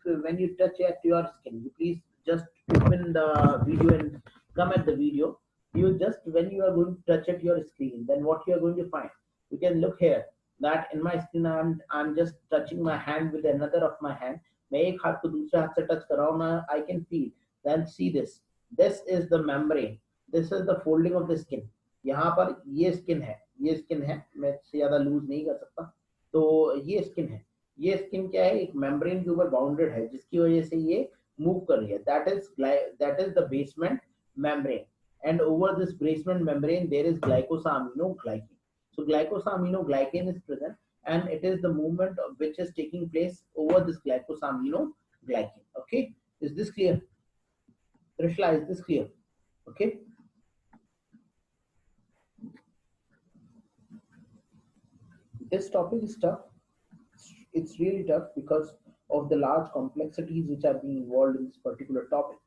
touch at your skin, you please just open the video and come at the video. You just, when you are going to touch at your screen, then what you are going to find? You can look here that in my skin I'm just touching my hand with another of my hand. मैं एक हाथ को दूसरे हाथ से touch कर रहा हूँ ना, I can feel. Then see this. This is the membrane. This is the folding of the skin. यहाँ पर ये स्किन है, ये स्किन है, मैं इससे ज्यादा लूज नहीं कर सकता. तो ये स्किन है, ये स्किन क्या है? एक मेम्ब्रेन के ऊपर बाउंडेड है जिसकी वजह से ये मूव कर रही है. That is the basement membrane. And over this basement membrane there is glycosaminoglycan. So glycosaminoglycan is present, and it is the movement which is taking place over this glycosaminoglycan. Okay, is this clear? Trishla, is this clear? Okay. This topic is tough. It's really tough because of the large complexities which are being involved in this particular topic.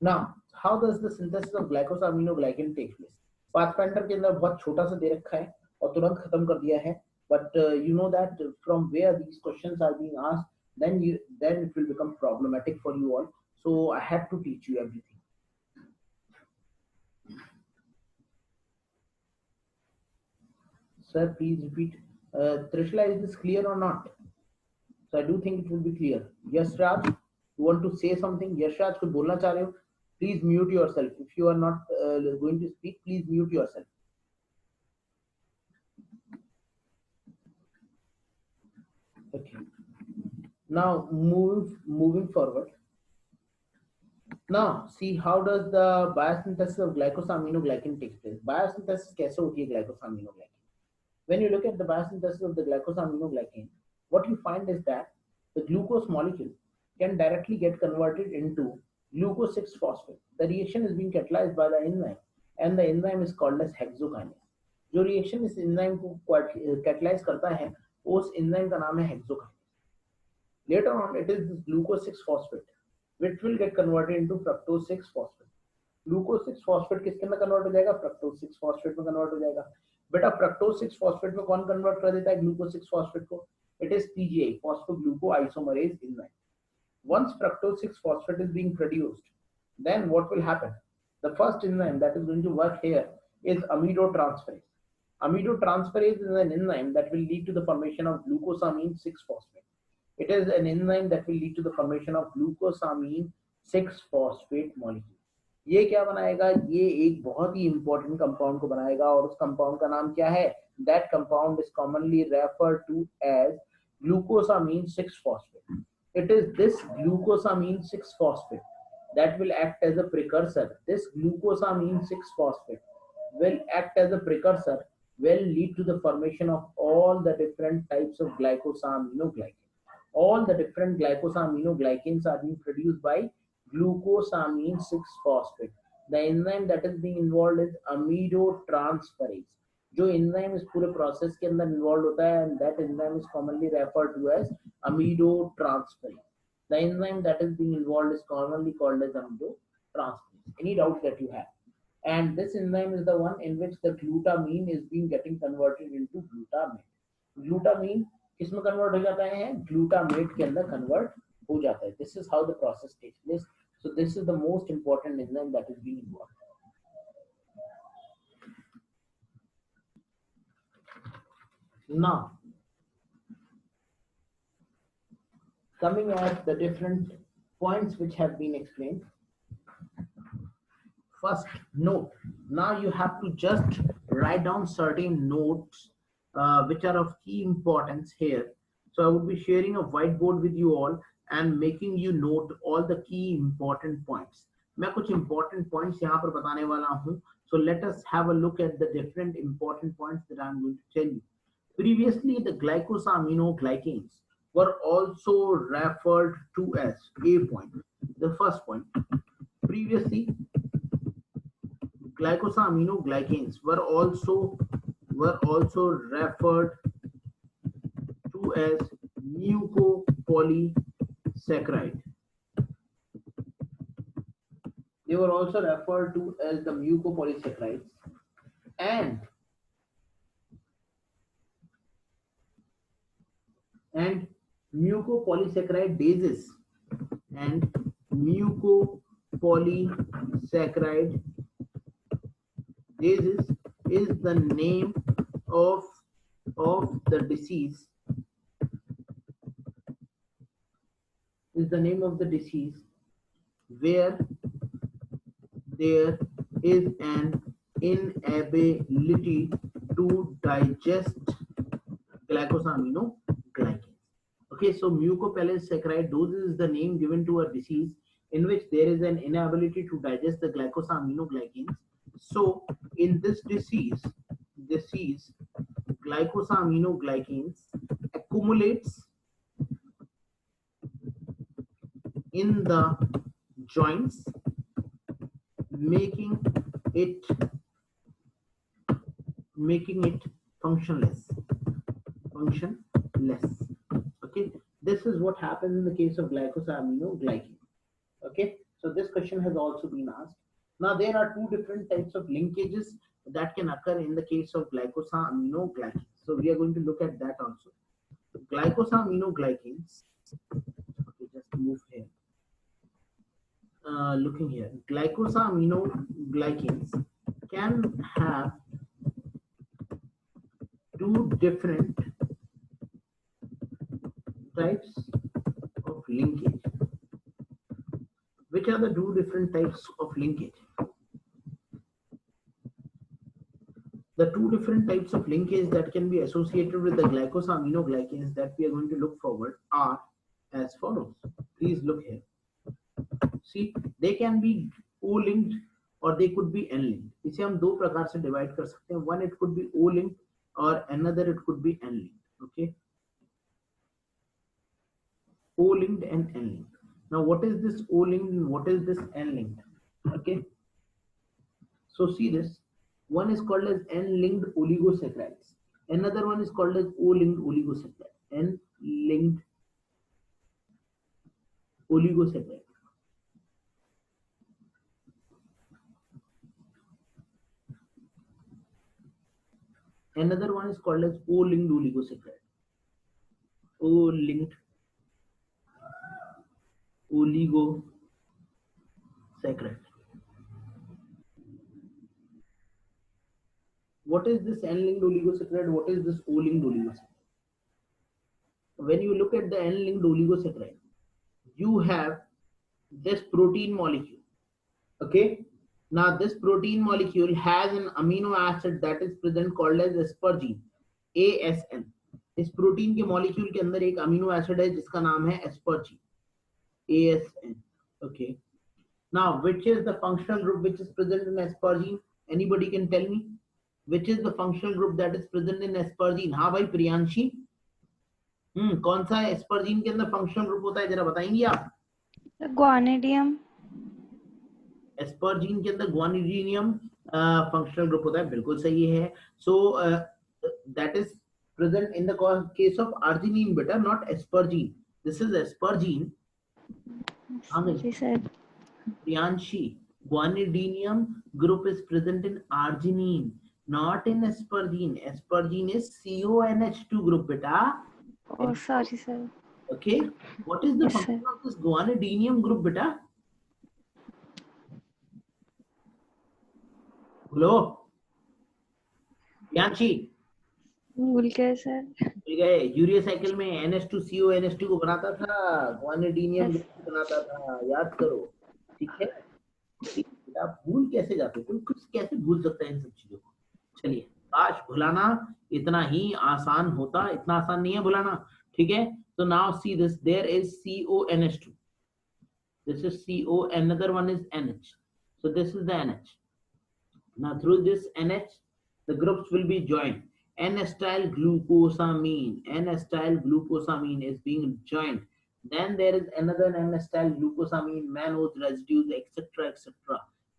Now, how does the synthesis of glycosaminoglycan take place? Pathfinder के अंदर बहुत छोटा सा दे रखा है और तुरंत खत्म कर दिया है. But you know that from where these questions are being asked, then it will become problematic for you all. So I have to teach you everything. Sir, please repeat. Trishla, is this clear or not? So I do think it will be clear. Yes, Raj, you want to say something? Yes, Raj, कुछ बोलना चाह रहे हो? Please mute yourself. If you are not going to speak, please mute yourself. Okay. Now moving forward. Now see how does the biosynthesis of glycosaminoglycan takes place. Biosynthesis कैसे होती है glycosaminoglycan? When you look at the biosynthesis of the glycosaminoglycan, what you find is that the glucose molecule can directly get converted into glucose 6-phosphate. The reaction is being catalyzed by the enzyme, and the enzyme is called as hexokinase. जो reaction इस enzyme को catalyze करता है, उस enzyme का नाम है hexokinase. Later on, it is this glucose 6-phosphate which will get converted into fructose 6-phosphate. Glucose 6-phosphate किसके अंदर convert हो जाएगा? Fructose 6-phosphate में convert हो जाएगा. बेटा fructose 6-phosphate में कौन convert कर देता है glucose 6-phosphate को? It is PGI, phosphoglucoisomerase enzyme. Once fructose 6-phosphate is being produced, then what will happen? The first enzyme that is going to work here is amidotransferase. Amidotransferase is an enzyme that will lead to the formation of glucosamine 6-phosphate. It is an enzyme that will lead to the formation of glucosamine 6-phosphate molecule. ये क्या बनाएगा? ये एक बहुत ही important compound को बनाएगा और उस compound का नाम क्या है? That compound is commonly referred to as glucosamine 6-phosphate. It is this glucosamine 6-phosphate that will act as a precursor. This glucosamine 6-phosphate will act as a precursor, will lead to the formation of all the different types of glycosaminoglycans. All the different glycosaminoglycans are being produced by glucosamine 6-phosphate. The enzyme that is being involved is amidotransferase. जो enzyme इस पूरे process के अंदर involved होता है, and that enzyme is commonly referred to as amidotransferase. The enzyme that is being involved is commonly called as amidotransferase. Any doubts that you have? And this enzyme is the one in which the glutamine is being getting converted into glutamate. Glutamine किसमें convert हो जाता है? Glutamate के अंदर convert हो जाता है. This is how the process takes place. So this is the most important enzyme that is being involved. Now, coming at the different points which have been explained. First, note. Now you have to just write down certain notes which are of key importance here. So I would be sharing a whiteboard with you all and making you note all the key important points. मैं कुछ important points यहाँ पर बताने वाला हूँ. So let us have a look at the different important points that I'm going to tell you. Previously, the glycosaminoglycans were also referred to as A point. The first point. Previously, glycosaminoglycans were also referred to as mucopolysaccharide. They were also referred to as the mucopolysaccharides, and mucopolysaccharidases and mucopolysaccharide disease is the name of the disease. Is the name of the disease where there is an inability to digest glycosaminoglycans. Okay, so mucopolysaccharidosis is the name given to a disease in which there is an inability to digest the glycosaminoglycans. So in this disease glycosaminoglycans accumulates in the joints, making it functionless. Okay, this is what happens in the case of glycosaminoglycan. Okay, so this question has also been asked. Now there are two different types of linkages that can occur in the case of glycosaminoglycans. So we are going to look at that also. Glycosaminoglycans. Okay, just move here. Looking here, glycosaminoglycans can have two different types of linkage. Which are the two different types of linkage? The two different types of linkage that can be associated with the glycosaminoglycans that we are going to look forward are as follows. Please look here. See, they can be O-linked or they could be N-linked. इसे हम दो प्रकार से divide कर सकते हैं. One, it could be O-linked or another it could be N-linked. Okay, O-linked and N-linked. Now, what is this O-linked and what is this N-linked? Okay, so see this. One is called as N-linked oligosaccharides. Another one is called as O-linked oligosaccharide. N-linked oligosaccharide. Another one is called as O-linked oligosaccharide. O-linked oligosaccharide. What is this N-linked oligosaccharide? What is this O-linked oligosaccharide? When you look at the N-linked oligosaccharide, you have this protein molecule. Okay. Now this protein molecule has an amino acid that is present called as aspargine, ASN. इस protein के molecule के अंदर एक amino acid है जिसका नाम है aspargine, ASN. Okay. Now, which is the functional group which is present in aspargine? Anybody can tell me? Which is the functional group that is present in aspargine? हाँ भाई प्रियांशी, कौन सा aspargine के अंदर functional group होता है जरा बताएंगे आप? Guanidinium. Aspargine के अंदर guanidinium functional group होता है, बिल्कुल सही है. So that is present in the case of arginine, beta, not aspargine. This is aspargine. Sorry, sir. Priyanshi, guanidinium group is present in arginine, not in aspargine. Aspargine is CONH2 group, beta. Oh, sorry, sir. Okay. What is the Yes, function sir. of this guanidinium group, beta? Hello, Priyanshi. भूल गए sir. भूल गए. Urea cycle में NH2CO NH2 को बनाता था, guanidinium group बनाता था. याद करो, ठीक है? आप भूल कैसे जाते हो? कोई कुछ कैसे भूल सकता है इन सब चीजों को? चलिए, काश भुलाना इतना ही आसान होता. इतना आसान नहीं है भुलाना, ठीक है? So now see this, there is CONH2. This is CO, another one is NH. So this is the NH. Now through this NH, the groups will be joined. N-acetyl glucosamine. N-acetyl glucosamine is being joined. Then there is another N-acetyl glucosamine, mannose residues, etc., etc.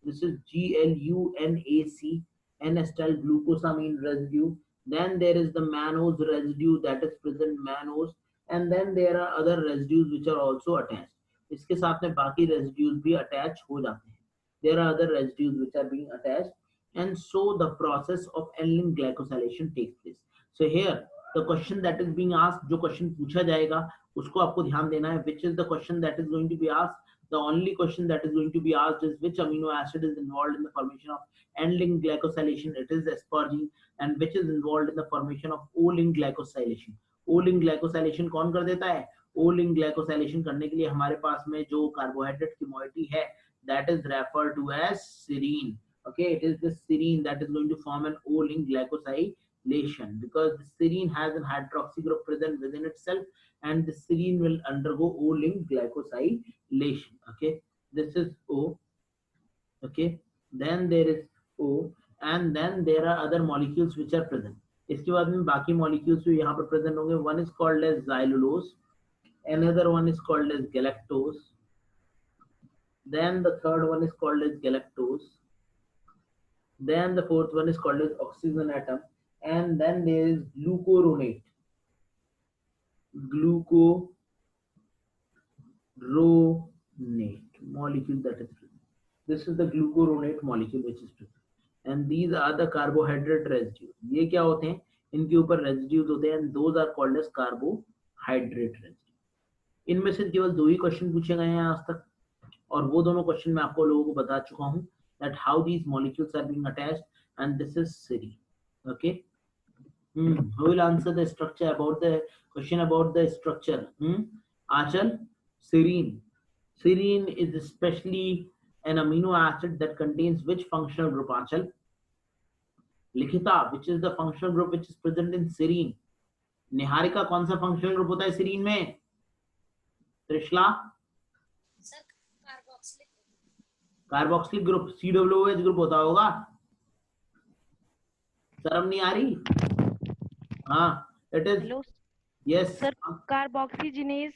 This is GLUNAC, N-acetyl glucosamine residue. Then there is the mannose residue that is present, mannose, and then there are other residues which are also attached. इसके साथ में बाकी residues भी attach हो जाते हैं. There are other residues which are being attached, and so the process of N-linked glycosylation takes place. So here the question that is being asked, जो question पूछा जाएगा उसको आपको ध्यान देना है. Which is the question that is going to be asked? The only question that is going to be asked is which amino acid is involved in the formation of N-linked glycosylation? It is aspargine. And which is involved in the formation of O-linked glycosylation? O-linked glycosylation कौन कर देता है? O-linked glycosylation करने के लिए हमारे पास में जो कार्बोहाइड्रेट की moiety है, that is referred to as serine. Okay, it is the serine that is going to form an O-linked glycosylation, because the serine has a hydroxy group present within itself, and the serine will undergo O-linked glycosylation. Okay, this is O. Okay, then there is O, and then there are other molecules which are present. इसके बाद में बाकी molecules भी यहाँ पर present होंगे. One is called as xylulose, another one is called as galactose, then the third one is called as galactose, then the fourth one is called as oxygen atom, and then there is glucuronate. Glucuronate molecule that is present. This is the glucuronate molecule which is present, and these are the carbohydrate residues. ये क्या होते हैं? इनके ऊपर residues होते हैं, and those are called as carbohydrate residues. इनमें से केवल दो ही क्वेश्चन पूछे गए हैं आज तक, और वो दोनों क्वेश्चन मैं आपको लोगों को बता चुका हूं, that how these molecules are being attached, and this is serine. Okay. Who will answer the structure about the question about the structure? Achal? Serine. Serine is especially an amino acid that contains which functional group, Achal? लिखिता, which is the functional group which is present in serine. Niharika, कौन सा functional group होता है serine में? Trishala, sir carboxylic carboxylic group, COOH group होता होगा। शर्म नहीं आ रही? हाँ, it is. Hello, Yes. sir. Carboxygenase.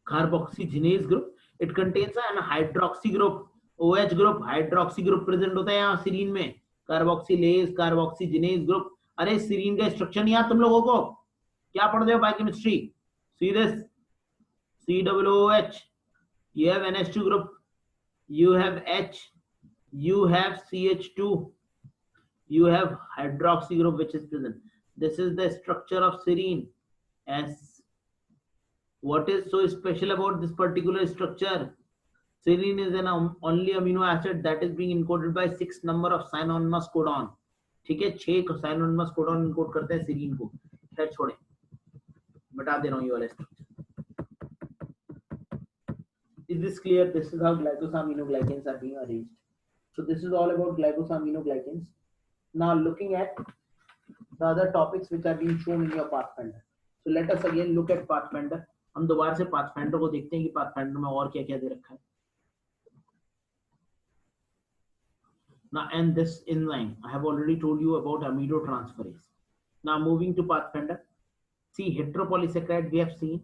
Carboxygenase group. It contains an hydroxy group. OH group, hydroxy group present होता है यहाँ सीरीन में. Carboxylase, carboxygenase group. अरे सीरीन का स्ट्रक्चर नहीं याद तुम लोगों को? क्या पढ़ते हो biochemistry? See this, COOH. You have NH2 group. You have H. You have CH2. You have hydroxy group which is present. This is the structure of serine. S. What is so special about this particular structure? Serine is an only amino acid that is being encoded by 6 number of synonymous codon. ठीक है, 6 synonymous codon encode करते हैं serine को. खैर छोड़े, बता दे रहा हूँ ये वाला structure. Is this clear? This is how glycosaminoglycans are being arranged. So this is all about glycosaminoglycans. Now looking at the other topics which are being shown in your Pathfinder. So let us again look at Pathfinder. हम दोबारा से Pathfinder को देखते हैं कि Pathfinder में और क्या-क्या दे रखा है. Now and this enzyme, I have already told you about amidotransferase. Now moving to Pathfinder. See heteropolysaccharide we have seen.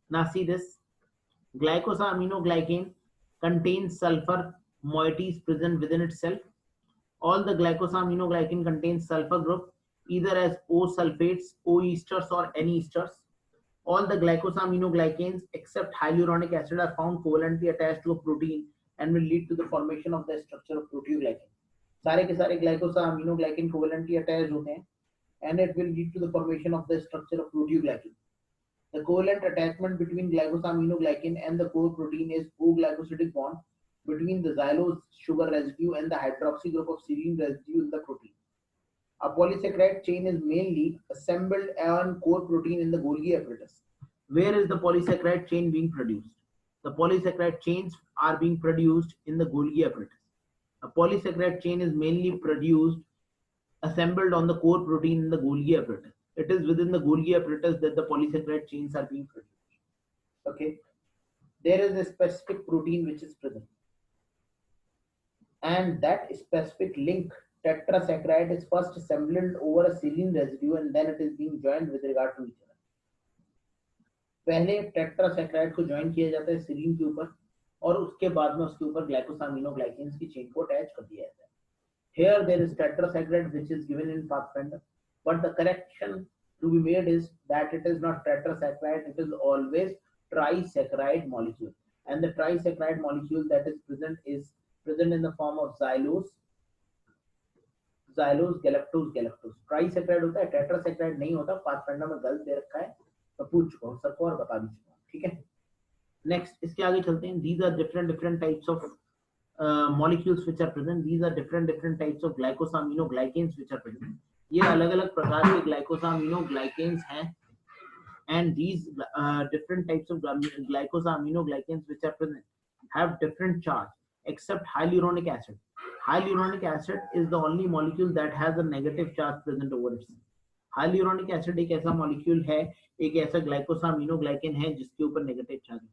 Now see this. Glycosaminoglycan contains sulfur moieties present within itself. All the glycosaminoglycan contains sulfur group either as O sulfates, O esters or N esters. All the glycosaminoglycans except hyaluronic acid are found covalently attached to a protein and will lead to the formation of the structure of proteoglycan. सारे के सारे glycosaminoglycan covalently attached होते हैं and it will lead to the formation of the structure of proteoglycan. The covalent attachment between glycosaminoglycan and the core protein is O-glycosidic bond between the xylose sugar residue and the hydroxy group of serine residue in the protein. A polysaccharide chain is mainly assembled on core protein in the Golgi apparatus. Where is the polysaccharide chain being produced? The polysaccharide chains are being produced in the Golgi apparatus. A polysaccharide chain is mainly produced, assembled on the core protein in the Golgi apparatus. It is within the Golgi apparatus that the polysaccharide chains are being produced. Okay. There is a specific protein which is present. And that specific link tetrasaccharide is first assembled over a serine residue and then it is being joined with regard to each other. पहले tetrasaccharide को join किया जाता है serine के ऊपर और उसके बाद में उसके ऊपर glycosaminoglycans की chain को attach कर दिया जाता है. Here there is tetrasaccharide which is given in Pathfinder, but the correction to be made is that it is not tetrasaccharide, it is always trisaccharide molecule, and the trisaccharide molecule that is present in the form of xylose, galactose. Trisaccharide होता है, tetrasaccharide नहीं होता. Pathfinder में गलत दे रखा है, तो पूछ चुका हूँ सबको और बता भी चुका हूँ. ठीक है, नेक्स्ट इसके आगे चलते हैं. These are different types of molecules which are present. These are different types of glycosaminoglycans which are present. ये अलग-अलग प्रकार के glycosaminoglycans हैं, and these different types of glycosaminoglycans which are present have different charge except hyaluronic acid. Hyaluronic acid is the only molecule that has a negative charge present over itself. Hyaluronic acid एक ऐसा molecule है, एक ऐसा glycosaminoglycan है जिसके ऊपर negative charge है.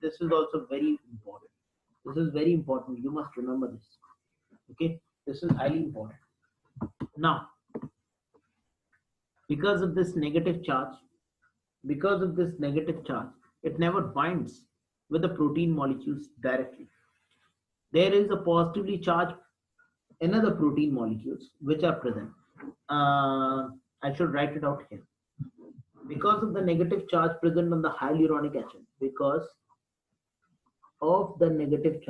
This is also very important. This is very important. You must remember this. Okay, this is highly important. Now, because of this negative charge, it never binds with the protein molecules directly. There is a positively charged another protein molecules which are present. I should write it out here. Because of the negative charge present on the hyaluronic acid, because of the negative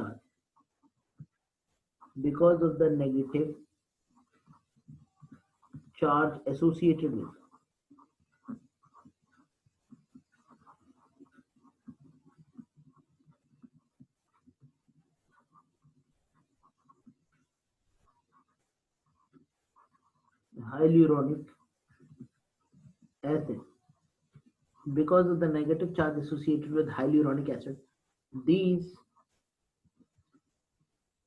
charge associated with hyaluronic acid, because of the negative charge associated with hyaluronic acid, these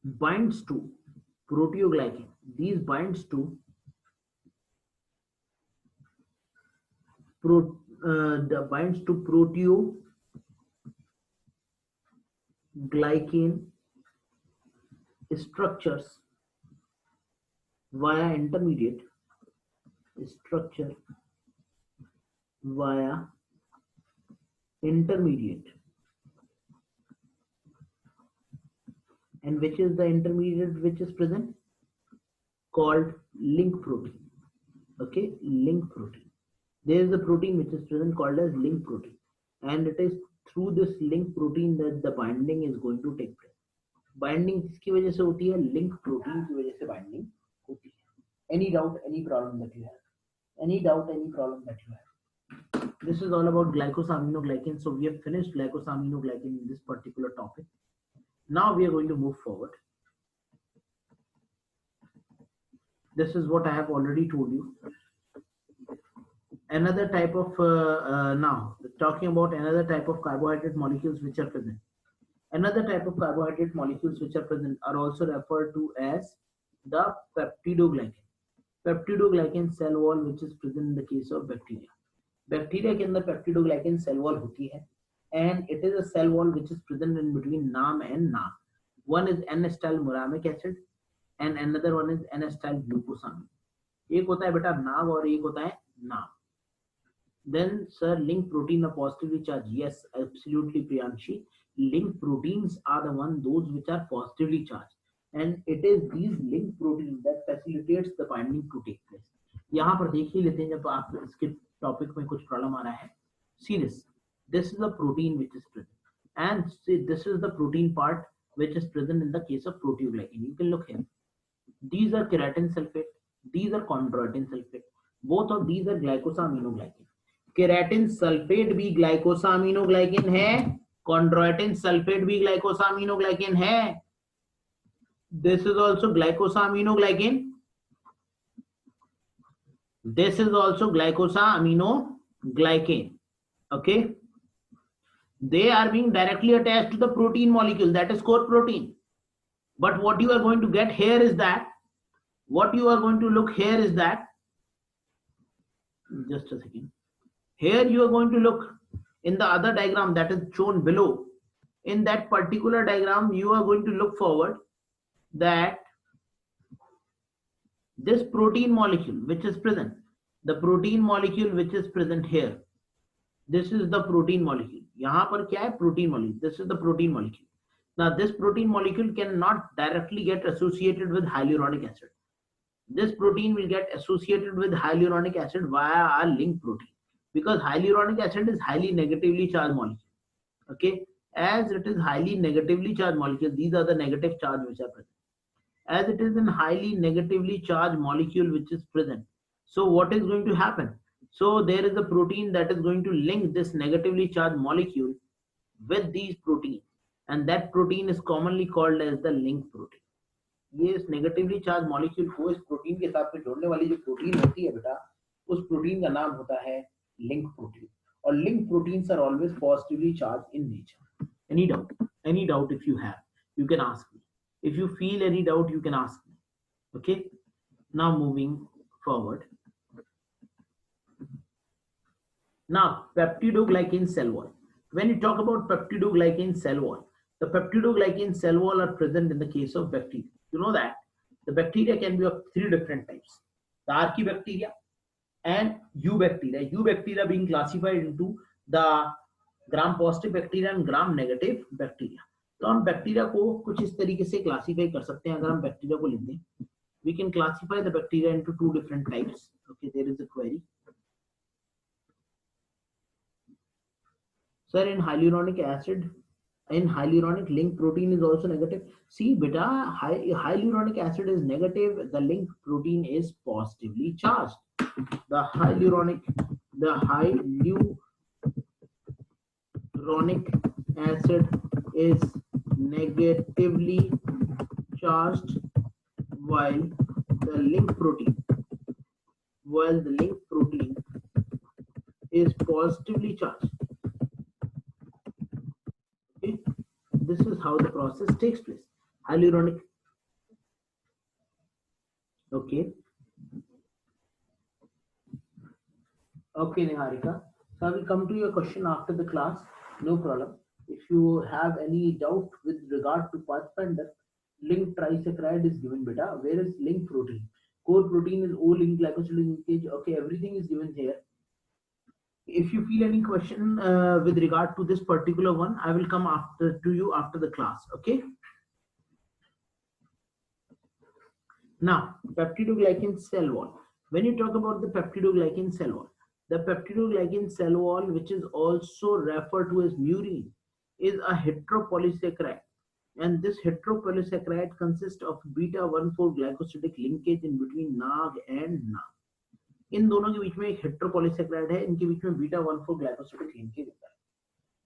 binds to proteoglycan. These binds to binds to proteoglycan structures via intermediate structure via intermediate, and which is the intermediate which is present, called link protein. Okay, link protein. There is a protein which is present called as link protein, and it is through this link protein that the binding is going to take place. Binding किसकी वजह से होती है? Link protein की वजह से binding होती है. Any doubt, any problem that you have? Any doubt, any problem that you have? This is all about glycosaminoglycan. So we have finished glycosaminoglycan in this particular topic. Now we are going to move forward. This is what I have already told you. Another type of now talking about another type of carbohydrate molecules which are present. Another type of carbohydrate molecules which are present are also referred to as the peptidoglycan. Peptidoglycan cell wall which is present in the case of bacteria. Bacteria के अंदर peptidoglycan cell wall होती है, and it is a cell wall which is present in between NAM and NAM. One is N-acetylmuramic acid and another one is N-acetyl glucosamine. एक होता है बेटा NAM और एक होता है NAM. Then sir, link protein are positively charged. Yes, absolutely Priyanshi. Link proteins are the one those which are positively charged, and it is these link proteins that facilitates the binding to take place. यहाँ पर देख ही लेते हैं जब आप इसके topic में कुछ प्रॉब्लम आ रहा है. See this. This is the protein which is present, and see this is the protein part which is present in the case of proteoglycan. You can look here. These are keratin sulfate. These are chondroitin sulfate. Both of these are glycosaminoglycan. Keratin sulphate भी ग्लाइकोसामिनोग्लाइकेन है, chondroitin sulfate भी ग्लाइकोसामिनोग्लाइकेन है. This is also glycosaminoglycan. This is also glycosaminoglycan. Okay, they are being directly attached to the protein molecule, that is core protein. But what you are going to get here is that, what you are going to look here is that, just a second. Here you are going to look in the other diagram that is shown below. In that particular diagram, you are going to look forward that this protein molecule which is present, the protein molecule which is present here, this is the protein molecule. यहाँ पर क्या है? Protein molecule. This is the protein molecule. Now this protein molecule cannot directly get associated with hyaluronic acid. This protein will get associated with hyaluronic acid via a link protein, because hyaluronic acid is highly negatively charged molecule. Okay, as it is highly negatively charged molecule, these are the negative charge which are present. As it is in highly negatively charged molecule which is present, so what is going to happen? So there is a protein that is going to link this negatively charged molecule with these proteins, and that protein is commonly called as the link protein. ये इस negatively charge molecule को इस protein के साथ में जोड़ने वाली जो प्रोटीन होती है बेटा, उस प्रोटीन का नाम होता है लिंक प्रोटीन. और link proteins are always positively charge in nature. Any doubt if you have, you can ask me. If you feel any doubt, you can ask me. Okay, now moving forward. Now peptidoglycan cell wall. When you talk about peptidoglycan cell wall, the peptidoglycan cell wall are present in the case of bacteria. You know that the bacteria can be of three different types: the archaebacteria and eubacteria. Eubacteria being classified into the gram positive bacteria and gram negative bacteria. तो हम bacteria को कुछ इस तरीके से classify कर सकते हैं. अगर हम बैक्टीरिया को लिख दें, we can classify the bacteria into two different types. Okay, there is a query. Sir, in hyaluronic acid, in hyaluronic link protein is also negative. See beta, hyaluronic acid is negative, the link protein is positively charged. The hyaluronic acid is negatively charged, while the link protein is positively charged. Okay, this is how the process takes place. Hyaluronic. Okay. Okay, Niharika. So I will come to your question after the class. No problem. If you have any doubt with regard to Pathfinder, linked trisaccharide is given beta. Where is linked protein? Core protein is O-linked glycosidic linkage. Okay, everything is given here. If you feel any question with regard to this particular one, I will come after to you after the class. Okay. Now, peptidoglycan cell wall. When you talk about the peptidoglycan cell wall, the peptidoglycan cell wall, which is also referred to as murine, is a heteropolysaccharide. And this heteropolysaccharide consists of beta-1,4 glycosidic linkage in between NAG and NAG. इन दोनों के बीच में एक हेटेरोपॉलीसैकेराइड है, इनके बीच में beta-1,4 glycosidic linkage होता है.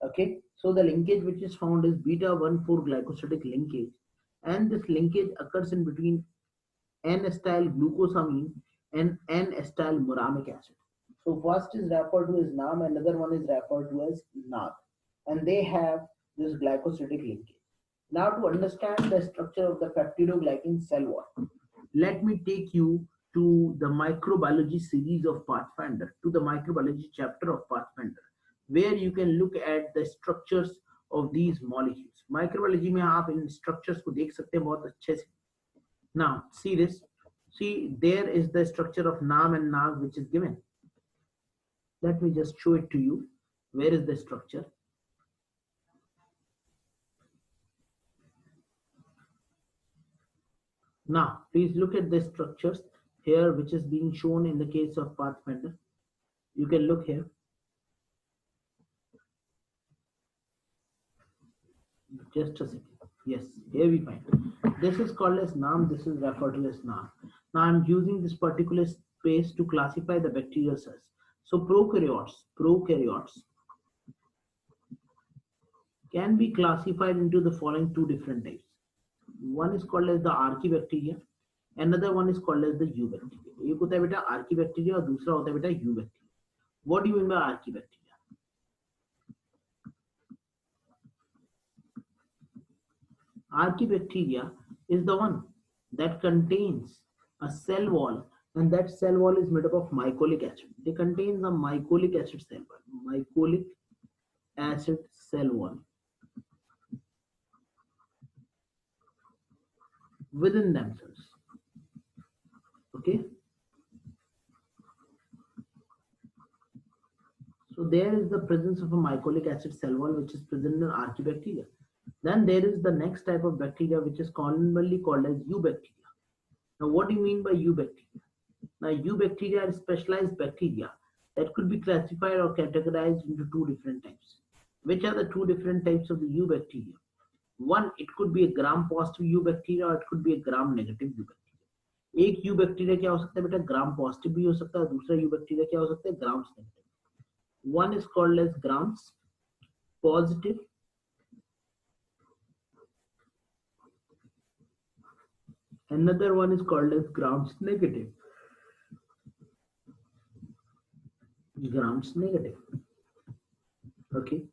Okay, so the linkage which is found is beta-1,4 glycosidic linkage, and this linkage occurs in between N-acetyl glucosamine and N-acetyl muramic acid. So first is referred to as NAM, another one is referred to as NAG, and they have this glycosidic linkage. Now to understand the structure of the peptidoglycan cell wall, let me take you to the microbiology series of Pathfinder, to the microbiology chapter of Pathfinder, where you can look at the structures of these molecules. Microbiology में आप इन structures को देख सकते हैं बहुत अच्छे से. Now, see this. See, there is the structure of NAM and NAG which is given. Let me just show it to you. Where is the structure? Now, please look at the structures here which is being shown in the case of Pathfinder. You can look here. Just a second. Yes, here we find. This is called as NAM, this is referred to as NAM. Now I'm using this particular space to classify the bacterial cells. So prokaryotes can be classified into the following two different types. One is called as the archibacteria, another one is called as the eubacteria. एक होता है बेटा archibacteria और दूसरा होता है बेटा eubacteria. What do you mean by archibacteria? Archibacteria is the one that contains a cell wall, and that cell wall is made up of mycolic acid. They contain the mycolic acid cell wall. Mycolic acid cell wall within themselves. Okay. So there is the presence of a mycolic acid cell wall which is present in archibacteria. Then there is the next type of bacteria which is commonly called as eubacteria. Now what do you mean by eubacteria? Now eubacteria are specialized bacteria that could be classified or categorized into two different types. Which are the two different types of the eubacteria? One, it could be a gram positive eubacteria or it could be a gram negative eubacteria. एक eubacteria क्या हो सकता है बेटा, gram positive भी हो सकता है, दूसरा eubacteria क्या हो सकता है, grams negative. One is called as grams positive, another one is called as grams negative. Grams negative. Okay.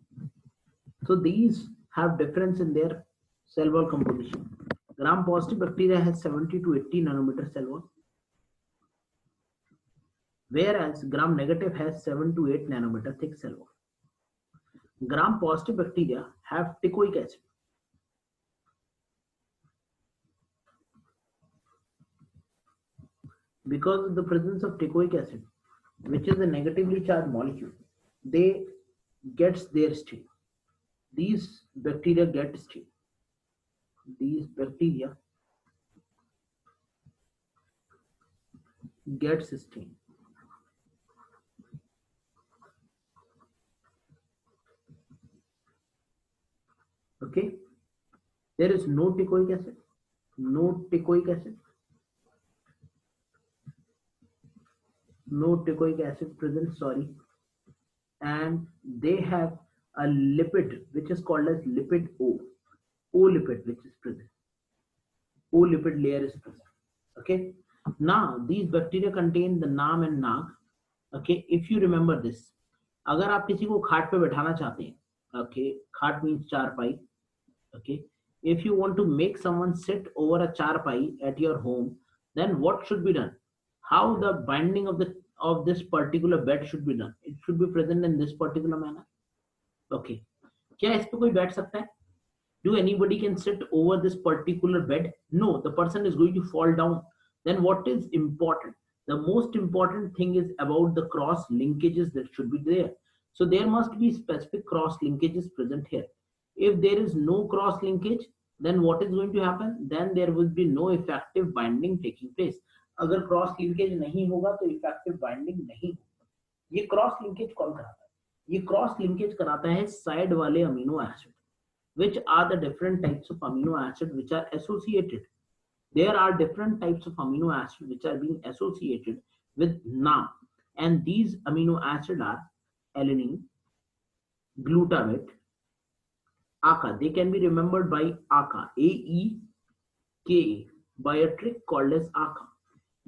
So these have difference in their cell wall composition. Gram positive bacteria has 70 to 80 nanometer cell wall, whereas gram negative has 7 to 8 nanometer thick cell wall. Gram positive bacteria have teichoic acid. Because of the presence of teichoic acid, which is a negatively charged molecule, they gets their stain. These bacteria get stain. These bacteria gets stain. Okay, there is no teichoic acid, no teichoic acid, no teichoic acid present, sorry, and they have a lipid which is called as lipid O lipid which is present. O lipid layer is present. Okay, now these bacteria contain the NAM and NAG. Okay, if you remember this, अगर आप किसी को खाट पे बैठाना चाहते हैं, okay, खाट means चारपाई. Okay, if you want to make someone sit over a charpai at your home, then what should be done? How the binding of the of this particular bed should be done. It should be present in this particular manner. Okay, क्या इस पे कोई बैठ सकता है? Do anybody can sit over this particular bed? No, the person is going to fall down. Then what is important? The most important thing is about the cross linkages that should be there. So there must be specific cross linkages present here. If there is no cross linkage, then what is going to happen? Then there will be no effective binding taking place. अगर cross linkage नहीं होगा तो effective binding नहीं होगा. ये cross linkage कौन कराता है? ये क्रॉस लिंकेज कराता है साइड वाले amino acid. Which are the different types of amino acid which are associated? There are different types of amino acid which are being associated with NAM, and these amino acid are alanine, glutamate, ACA. They can be remembered by ACA, AEKA, by a trick called as ACA.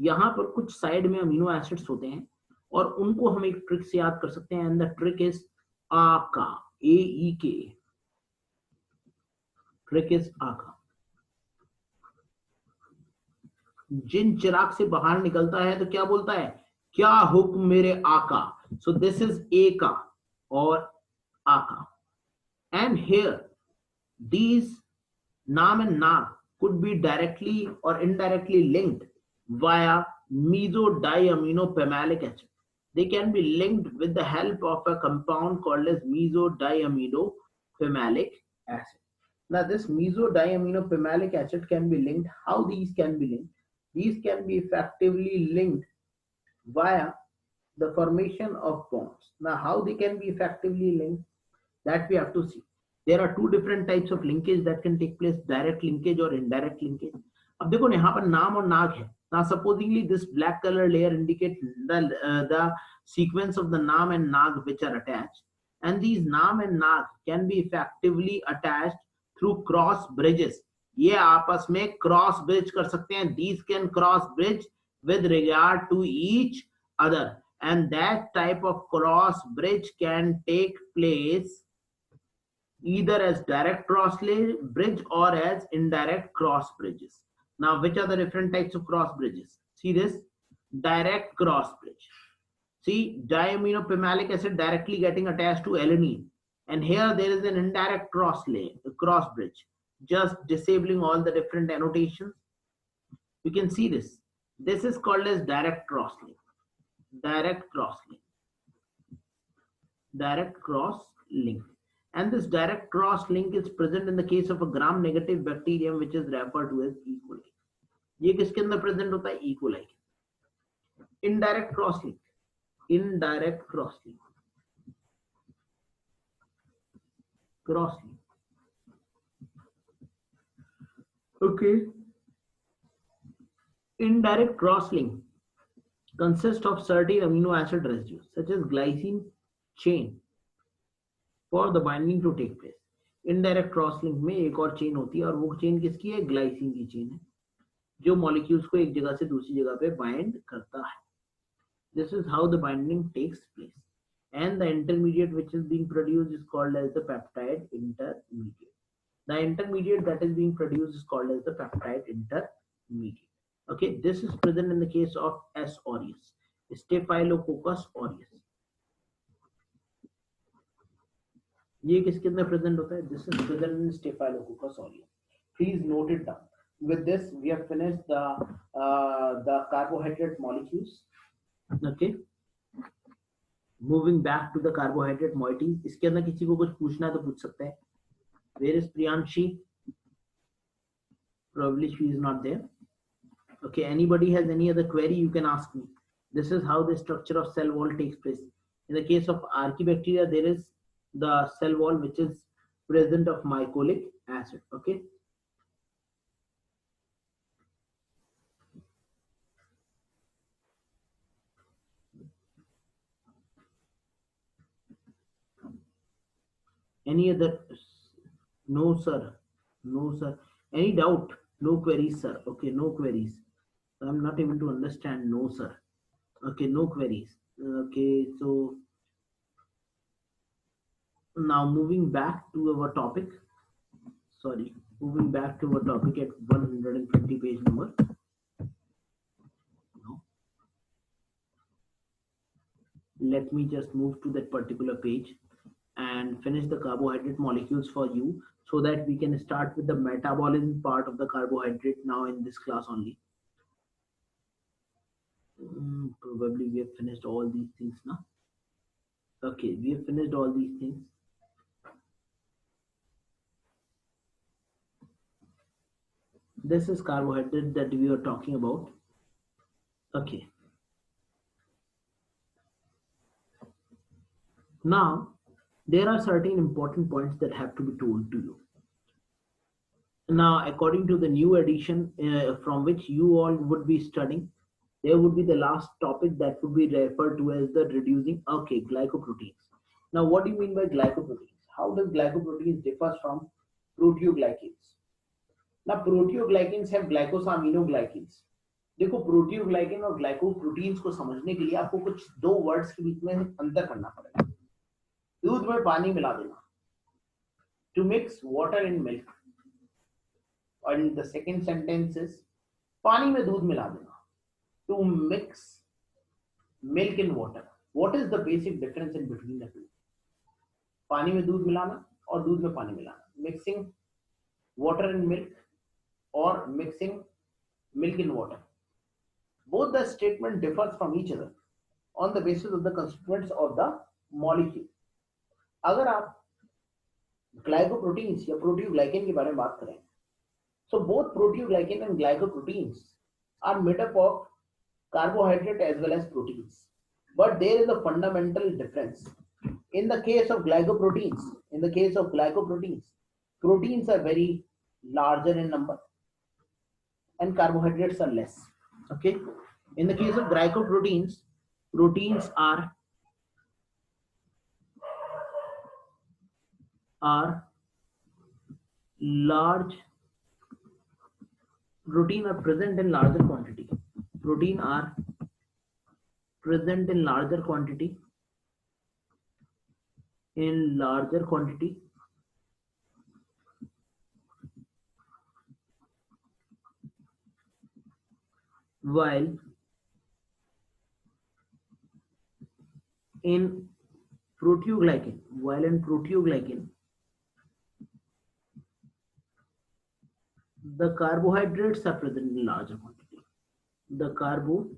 यहाँ पर कुछ side में amino acids होते हैं और उनको हम एक ट्रिक से याद कर सकते हैं, and the trick is ACA, AEKA. Trick is आका. जिन चिराग से बाहर निकलता है तो क्या बोलता है? क्या हुक्म मेरे आका. सो दिस इज एका और आका. एंड हियर दीज नाम and Nag could be directly or indirectly linked via mesodiaminopimalic acid. They can be linked with the help of a compound called as mesodiaminopimalic acid. Now this mesodiaminopimalic acid can be linked. How these can be linked? These can be effectively linked via the formation of bonds. Now how they can be effectively linked? That we have to see. There are two different types of linkage that can take place, direct linkage or indirect linkage. अब देखो ना, यहाँ पर नाम और नाग है. Now supposingly this black color layer indicates the sequence of the naam and nag which are attached, and these naam and nag can be effectively attached through cross bridges. ये आपस में cross bridge कर सकते हैं. These can cross bridge with regard to each other, and that type of cross bridge can take place either as direct cross bridge or as indirect cross bridges. Now which are the different types of cross bridges? See this direct cross bridge. See diaminopimalic acid directly getting attached to alanine, and here there is an indirect cross bridge, just disabling all the different annotations. You can see this. This is called as direct cross link. Direct cross link. Direct cross link. And this direct cross link is present in the case of a gram-negative bacterium which is referred to as E. coli. ये किसके अंदर present होता है? E. coli. Indirect cross link. Indirect cross link. Cross link. Okay. Indirect cross link consists of certain amino acid residues such as glycine chain for the binding to take place. Indirect cross link में एक और chain होती है, और वो chain किसकी है? Glycine की चेन है, जो मॉलिक्यूल्स को एक जगह से दूसरी जगह पे बाइंड करता है. This is how the binding takes place, and the intermediate which is being produced is called as the peptide intermediate. The intermediate that is being produced is called as the peptide intermediate. Okay, this is present in the case of S. aureus, Staphylococcus aureus. ये किसके अंदर present होता है? This is present in Staphylococcus aureus. Please note it down. With this we have finished the carbohydrate molecules. Okay, moving back to the carbohydrate moieties. इसके अंदर किसी को कुछ पूछना है तो पूछ सकते हैं. Where is Priyanshi? Probably she is not there. Okay, anybody has any other query, you can ask me. This is how the structure of cell wall takes place. In the case of Archaebacteria, there is the cell wall which is present of mycolic acid. Okay, any other? No sir, no sir. Any doubt? No queries sir. Okay, no queries. I'm not able to understand. No sir. Okay, no queries. Okay, so now moving back to our topic. Sorry, moving back to our topic at 150 page number. No. let me just move to that particular page and finish the carbohydrate molecules for you, so that we can start with the metabolism part of the carbohydrate now in this class only. Probably we have finished all these things now. Okay, we have finished all these things. This is carbohydrate that we are talking about. Okay. Now, there are certain important points that have to be told to you. Now, according to the new edition from which you all would be studying, there would be the last topic that would be referred to as the reducing, okay, glycoproteins. Now, what do you mean by glycoproteins? How does glycoproteins differ from proteoglycans? Now, proteoglycans have glycosaminoglycans. देखो प्रोटियोग्लाइकन और glycoproteins को समझने के लिए आपको कुछ दो words के बीच में अंतर करना पड़ेगा. दूध में पानी मिला देना, to mix water and milk, and the second sentence is पानी में दूध मिला देना, to mix milk and water. What is the basic difference in between the two? पानी में दूध मिलाना और दूध में पानी मिलाना, mixing water and milk or mixing milk and water. Both the statement differs from each other on the basis of the constituents of the molecule. अगर आप glycoproteins या proteoglycan के बारे में बात करें, so both proteoglycan and glycoproteins are made up of carbohydrate as well as proteins, but there is a fundamental difference. In the case of glycoproteins, proteins are very larger in number and carbohydrates are less. Okay, in the case of glycoproteins, proteins are large. Protein are present in larger quantity. Protein are present in larger quantity. While in proteoglycan, the carbohydrates are present in larger quantity. The carbohydrates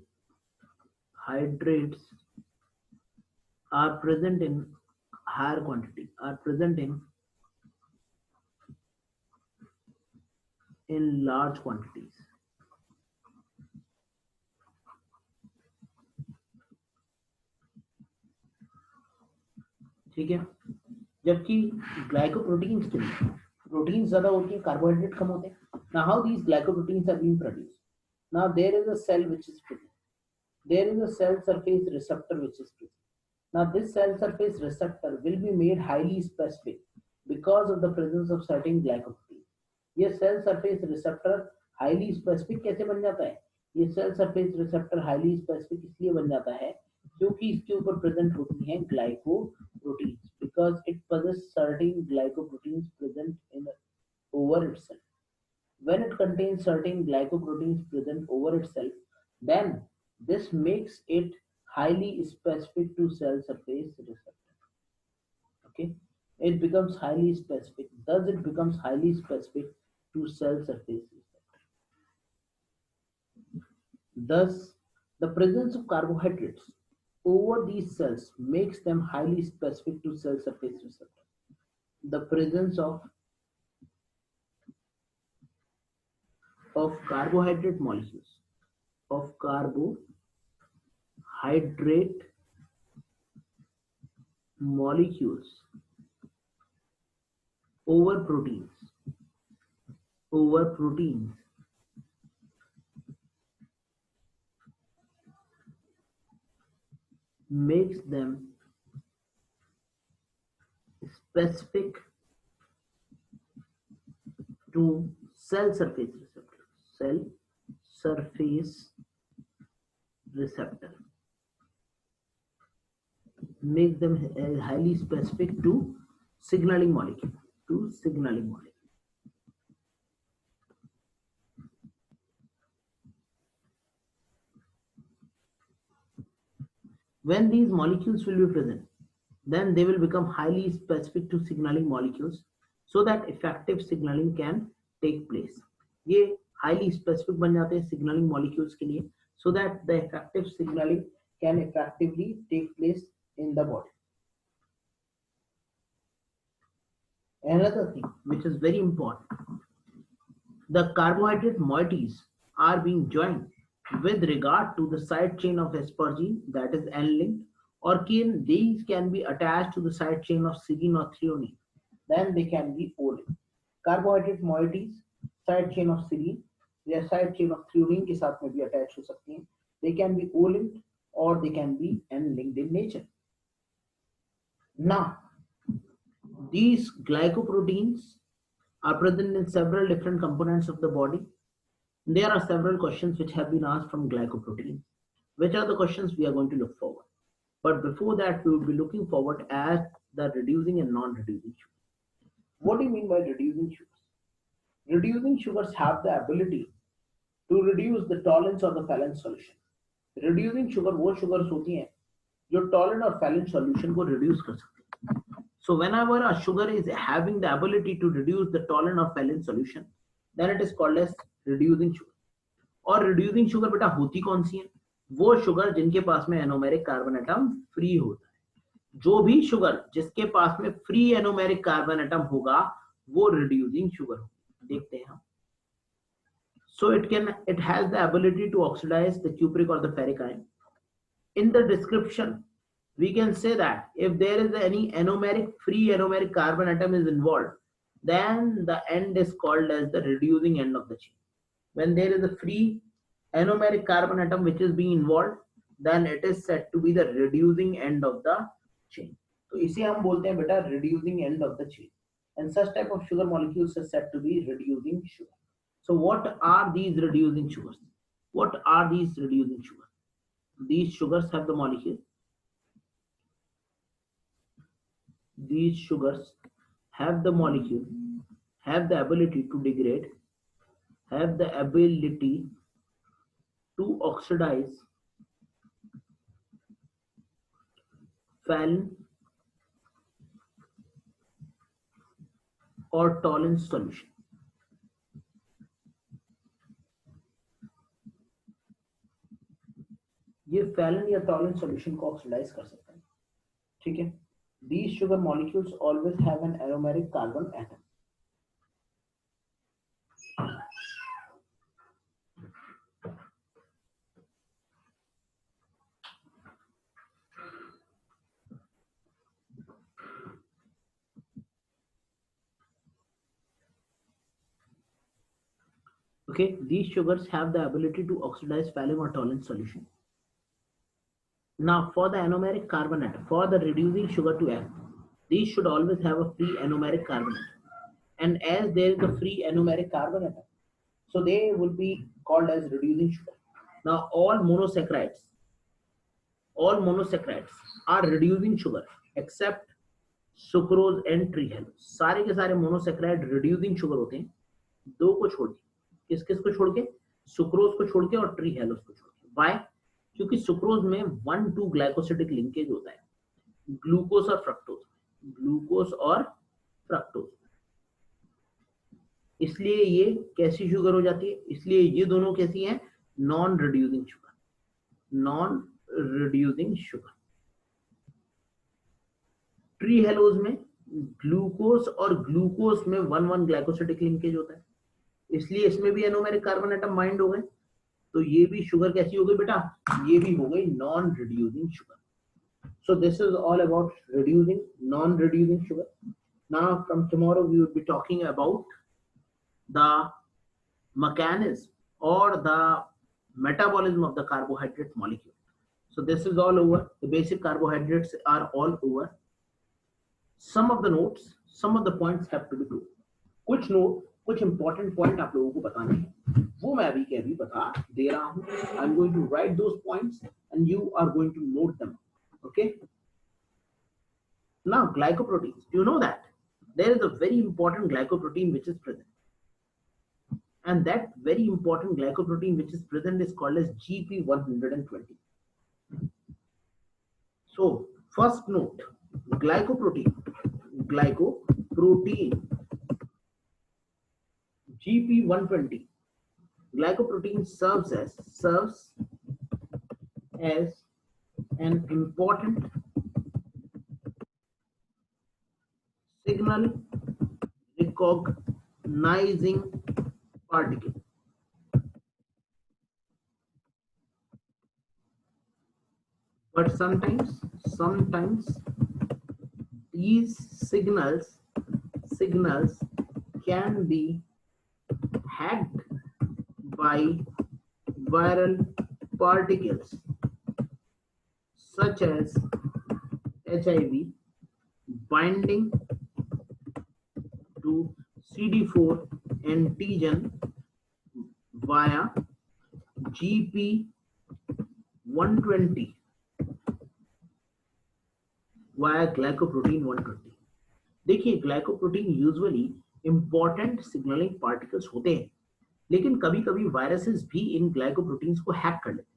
are present in higher quantity, in large quantities. ठीक है, जबकि glycoproteins के लिए proteins ज्यादा होती है, carbohydrate कम होते हैं. Now how these glycoproteins are being produced? Now there is a cell which is present. There is a cell surface receptor which is present. Now this cell surface receptor will be made highly specific because of the presence of certain glycoprotein. ये cell surface receptor highly specific कैसे बन जाता है? ये cell surface receptor highly specific इसलिए बन जाता है क्योंकि इसके ऊपर present होती हैं glycoproteins, because it possesses certain glycoproteins present in over itself. When it contains certain glycoproteins present over itself, then this makes it highly specific to cell surface receptor. Okay, it becomes highly specific. Thus it becomes highly specific to cell surface receptor. Thus the presence of carbohydrates over these cells makes them highly specific to cell surface receptor. The presence of carbohydrate molecules, over proteins makes them specific to cell surface receptor. Make them highly specific to signaling molecule. When these molecules will be present, then they will become highly specific to signaling molecules so that effective signaling can take place. ये highly specific बन जाते हैं signaling molecules के लिए so that the effective signaling can effectively take place in the body. Another thing which is very important, the carbohydrate moieties are being joined with regard to the side chain of asparagine, that is N-linked, or these can be attached to the side chain of serine or threonine, then they can be O-linked. Carbohydrate moieties side chain of serine या side chain of threonine के साथ में भी attach हो सकती हैं. They can be O-linked or they can be N-linked in nature. Now, these glycoproteins are present in several different components of the body. There are several questions which have been asked from glycoproteins. Which are the questions we are going to look forward? But before that, we will be looking forward at the reducing and non-reducing sugars. What do you mean by reducing sugars? Reducing sugars have the ability to reduce the tolerance of the Fallon solution. Reducing sugar वो sugars होती हैं जो tolerant और Fallon solution को reduce कर सकती हैं. So whenever a sugar is having the ability to reduce the tolerant or Fallon solution, then it is called as reducing sugar. और reducing sugar बेटा होती कौन सी है? वो शुगर जिनके पास में एनोमेरिक कार्बन एटम फ्री होता है. जो भी शुगर जिसके पास में फ्री एनोमेरिक कार्बन एटम होगा वो रिड्यूसिंग शुगर होगी. देखते हैं हम. So it has the ability to oxidize the cupric or the ferric ion. In the description, we can say that if there is any free anomeric carbon atom is involved, then the end is called as the reducing end of the chain. When there is a free anomeric carbon atom which is being involved, then it is said to be the reducing end of the chain. तो इसे हम बोलते हैं बेटा reducing end of the chain. And such type of sugar molecules are said to be reducing sugar. So what are these reducing sugars? What are these reducing sugars? These sugars have the molecule. These sugars have the molecule, have the ability to degrade, have the ability to oxidize Fallon or Tollens solution. ये Fallon या Tollens solution को oxidize कर सकते हैं. ठीक है. These sugar molecules always have an anomeric carbon atom. Okay, these sugars have the ability to oxidize Fallon or Tollens solution. Now, for the anomeric carbon atom, for the reducing sugar to act, these should always have a free anomeric carbon atom. And as there is a free anomeric carbon atom, so they will be called as reducing sugar. Now, all monosaccharides are reducing sugar except sucrose and trehalose. सारे के सारे monosaccharide reducing sugar होते हैं. दो को छोड़ के. किस किस को छोड़ के? सुक्रोज को छोड़ के और ट्रीहेलोज को छोड़ के. Why? क्योंकि सुक्रोज में 1,2 ग्लाइकोसिडिक लिंकेज होता है ग्लूकोज और फ्रक्टोज. इसलिए ये कैसी शुगर हो जाती है? इसलिए ये दोनों कैसी हैं? Non reducing sugar. ट्रीहेलोज में ग्लूकोज और ग्लूकोज में 1,1 ग्लाइकोसिडिक लिंकेज होता है, इसलिए इसमें भी एनोमेरिक कार्बन एटम बाइंड हो गए. तो ये भी शुगर कैसी हो गई बेटा? ये भी हो गई non reducing sugar. So this is all about reducing, non-reducing sugar. Now from tomorrow we will be talking about the mechanism or the metabolism of the carbohydrate molecule. So this is all over. The basic carbohydrates are all over. Some of the notes, some of the points have to be proved. कुछ note, कुछ important point आप लोगों को बताने हैं, वो मैं अभी के अभी बता दे रहा हूँ. I'm going to write those points and you are going to note them. Okay. Now glycoproteins. Do you know that there is a very important glycoprotein which is present, and that very important glycoprotein which is present is called as GP120. So first note, glycoprotein GP120. Glycoprotein serves as an important signal recognizing particle. But sometimes these signals can be hacked by viral particles such as HIV binding to CD4 antigen via GP120 via glycoprotein 120. देखिए glycoprotein usually important signalling particles होते हैं, लेकिन कभी कभी viruses भी इन glycoproteins को hack कर लेते हैं.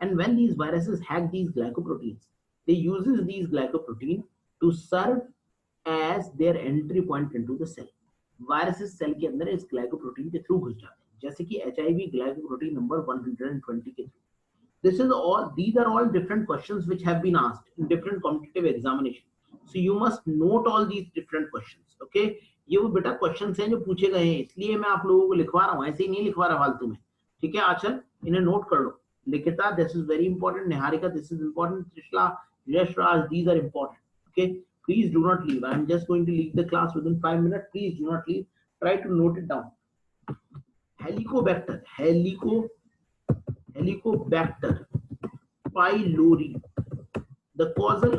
And when these viruses hack these glycoproteins, they uses these glycoprotein to serve as their entry point into the cell. Viruses cell के अंदर इस ग्लाइकोप्रोटीन के थ्रू घुस जाते हैं, जैसे कि एचआईवी ग्लाइकोप्रोटीन नंबर 120 के through. These are all different questions which have been asked in different competitive examination. So you must note all these different questions. Okay, ये वो बेटा क्वेश्चंस हैं जो पूछे गए हैं, इसलिए मैं आप लोगों को लिखवा रहा हूँ, ऐसे ही नहीं लिखवा रहा फालतू में. ठीक है, आचल इन्हें नोट कर लो. Likhita, this is very important. Niharika, this is important. Trishala, Yashraj, these are important. Okay, please do not leave. I am just going to leave the class within 5 minutes. Please do not leave. Try to note it down. Helicobacter pylori, the causal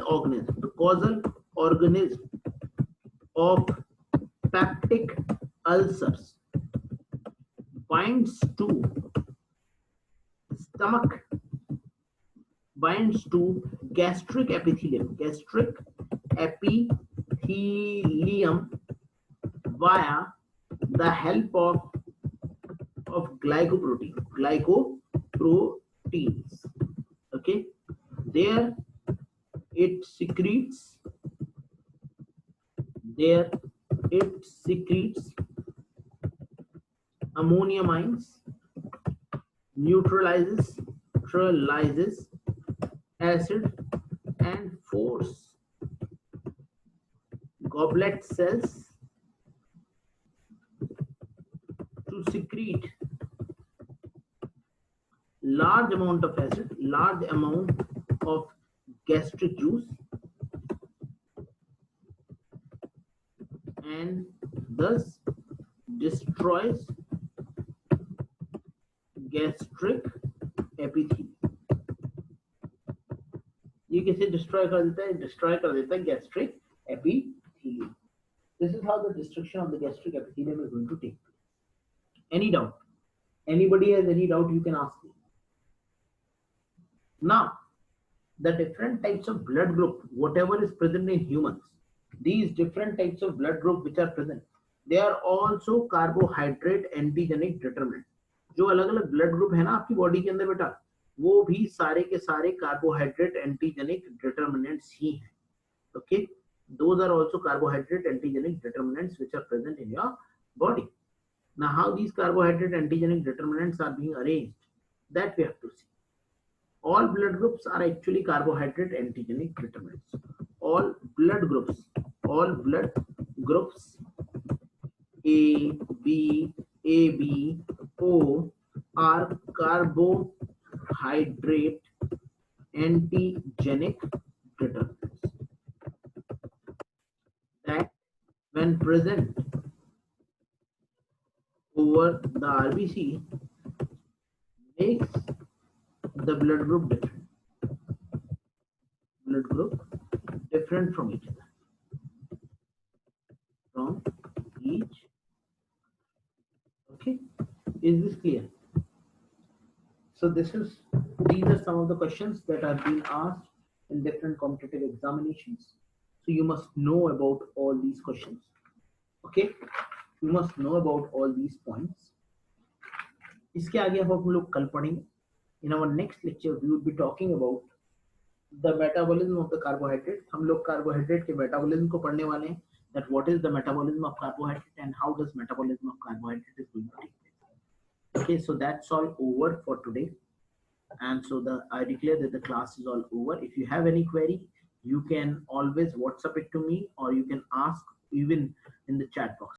organism of peptic ulcers, binds to stomach, binds to gastric epithelium via the help of glycoproteins. Okay, there it secretes ammoniamines, neutralizes acid, and force goblet cells to secrete large amount of acid, large amount of gastric juice, and thus destroys gastric epithelium. ये कैसे destroy कर देता है? Destroy कर देता है gastric epithelium. This is how the destruction of the gastric epithelium is going to take place. Any doubt? Anybody has any doubt, you can ask me. Now, the different types of blood group, whatever is present in humans, these different types of blood group which are present, they are also carbohydrate antigenic determinant. जो अलग अलग blood group है ना आपकी body के अंदर बेटा, वो भी सारे के सारे कार्बोहाइड्रेट एंटीजेनिक डिटर्मिनेंट्स ही हैं. Okay, those are also carbohydrate antigenic determinants which are present in your body. Now how these carbohydrate antigenic determinants are being arranged, that we have to see. All blood groups are actually carbohydrate antigenic determinants. All blood groups A, B, AB, O are carbohydrate antigenic determinants that when present over the RBC makes the blood group different from each other. Okay, is this clear? So these are some of the questions that are being asked in different competitive examinations. So you must know about all these questions. Okay, you must know about all these points. इसके आगे हम लोग कल पढ़ेंगे. In our next lecture we will be talking about the metabolism of the carbohydrate. हम लोग carbohydrate के metabolism को पढ़ने वाले हैं, that what is the metabolism of carbohydrate and how does metabolism of carbohydrate is going to take place. Okay, so that's all over for today. And so I declare that the class is all over. If you have any query, you can always WhatsApp it to me, or you can ask even in the chat box.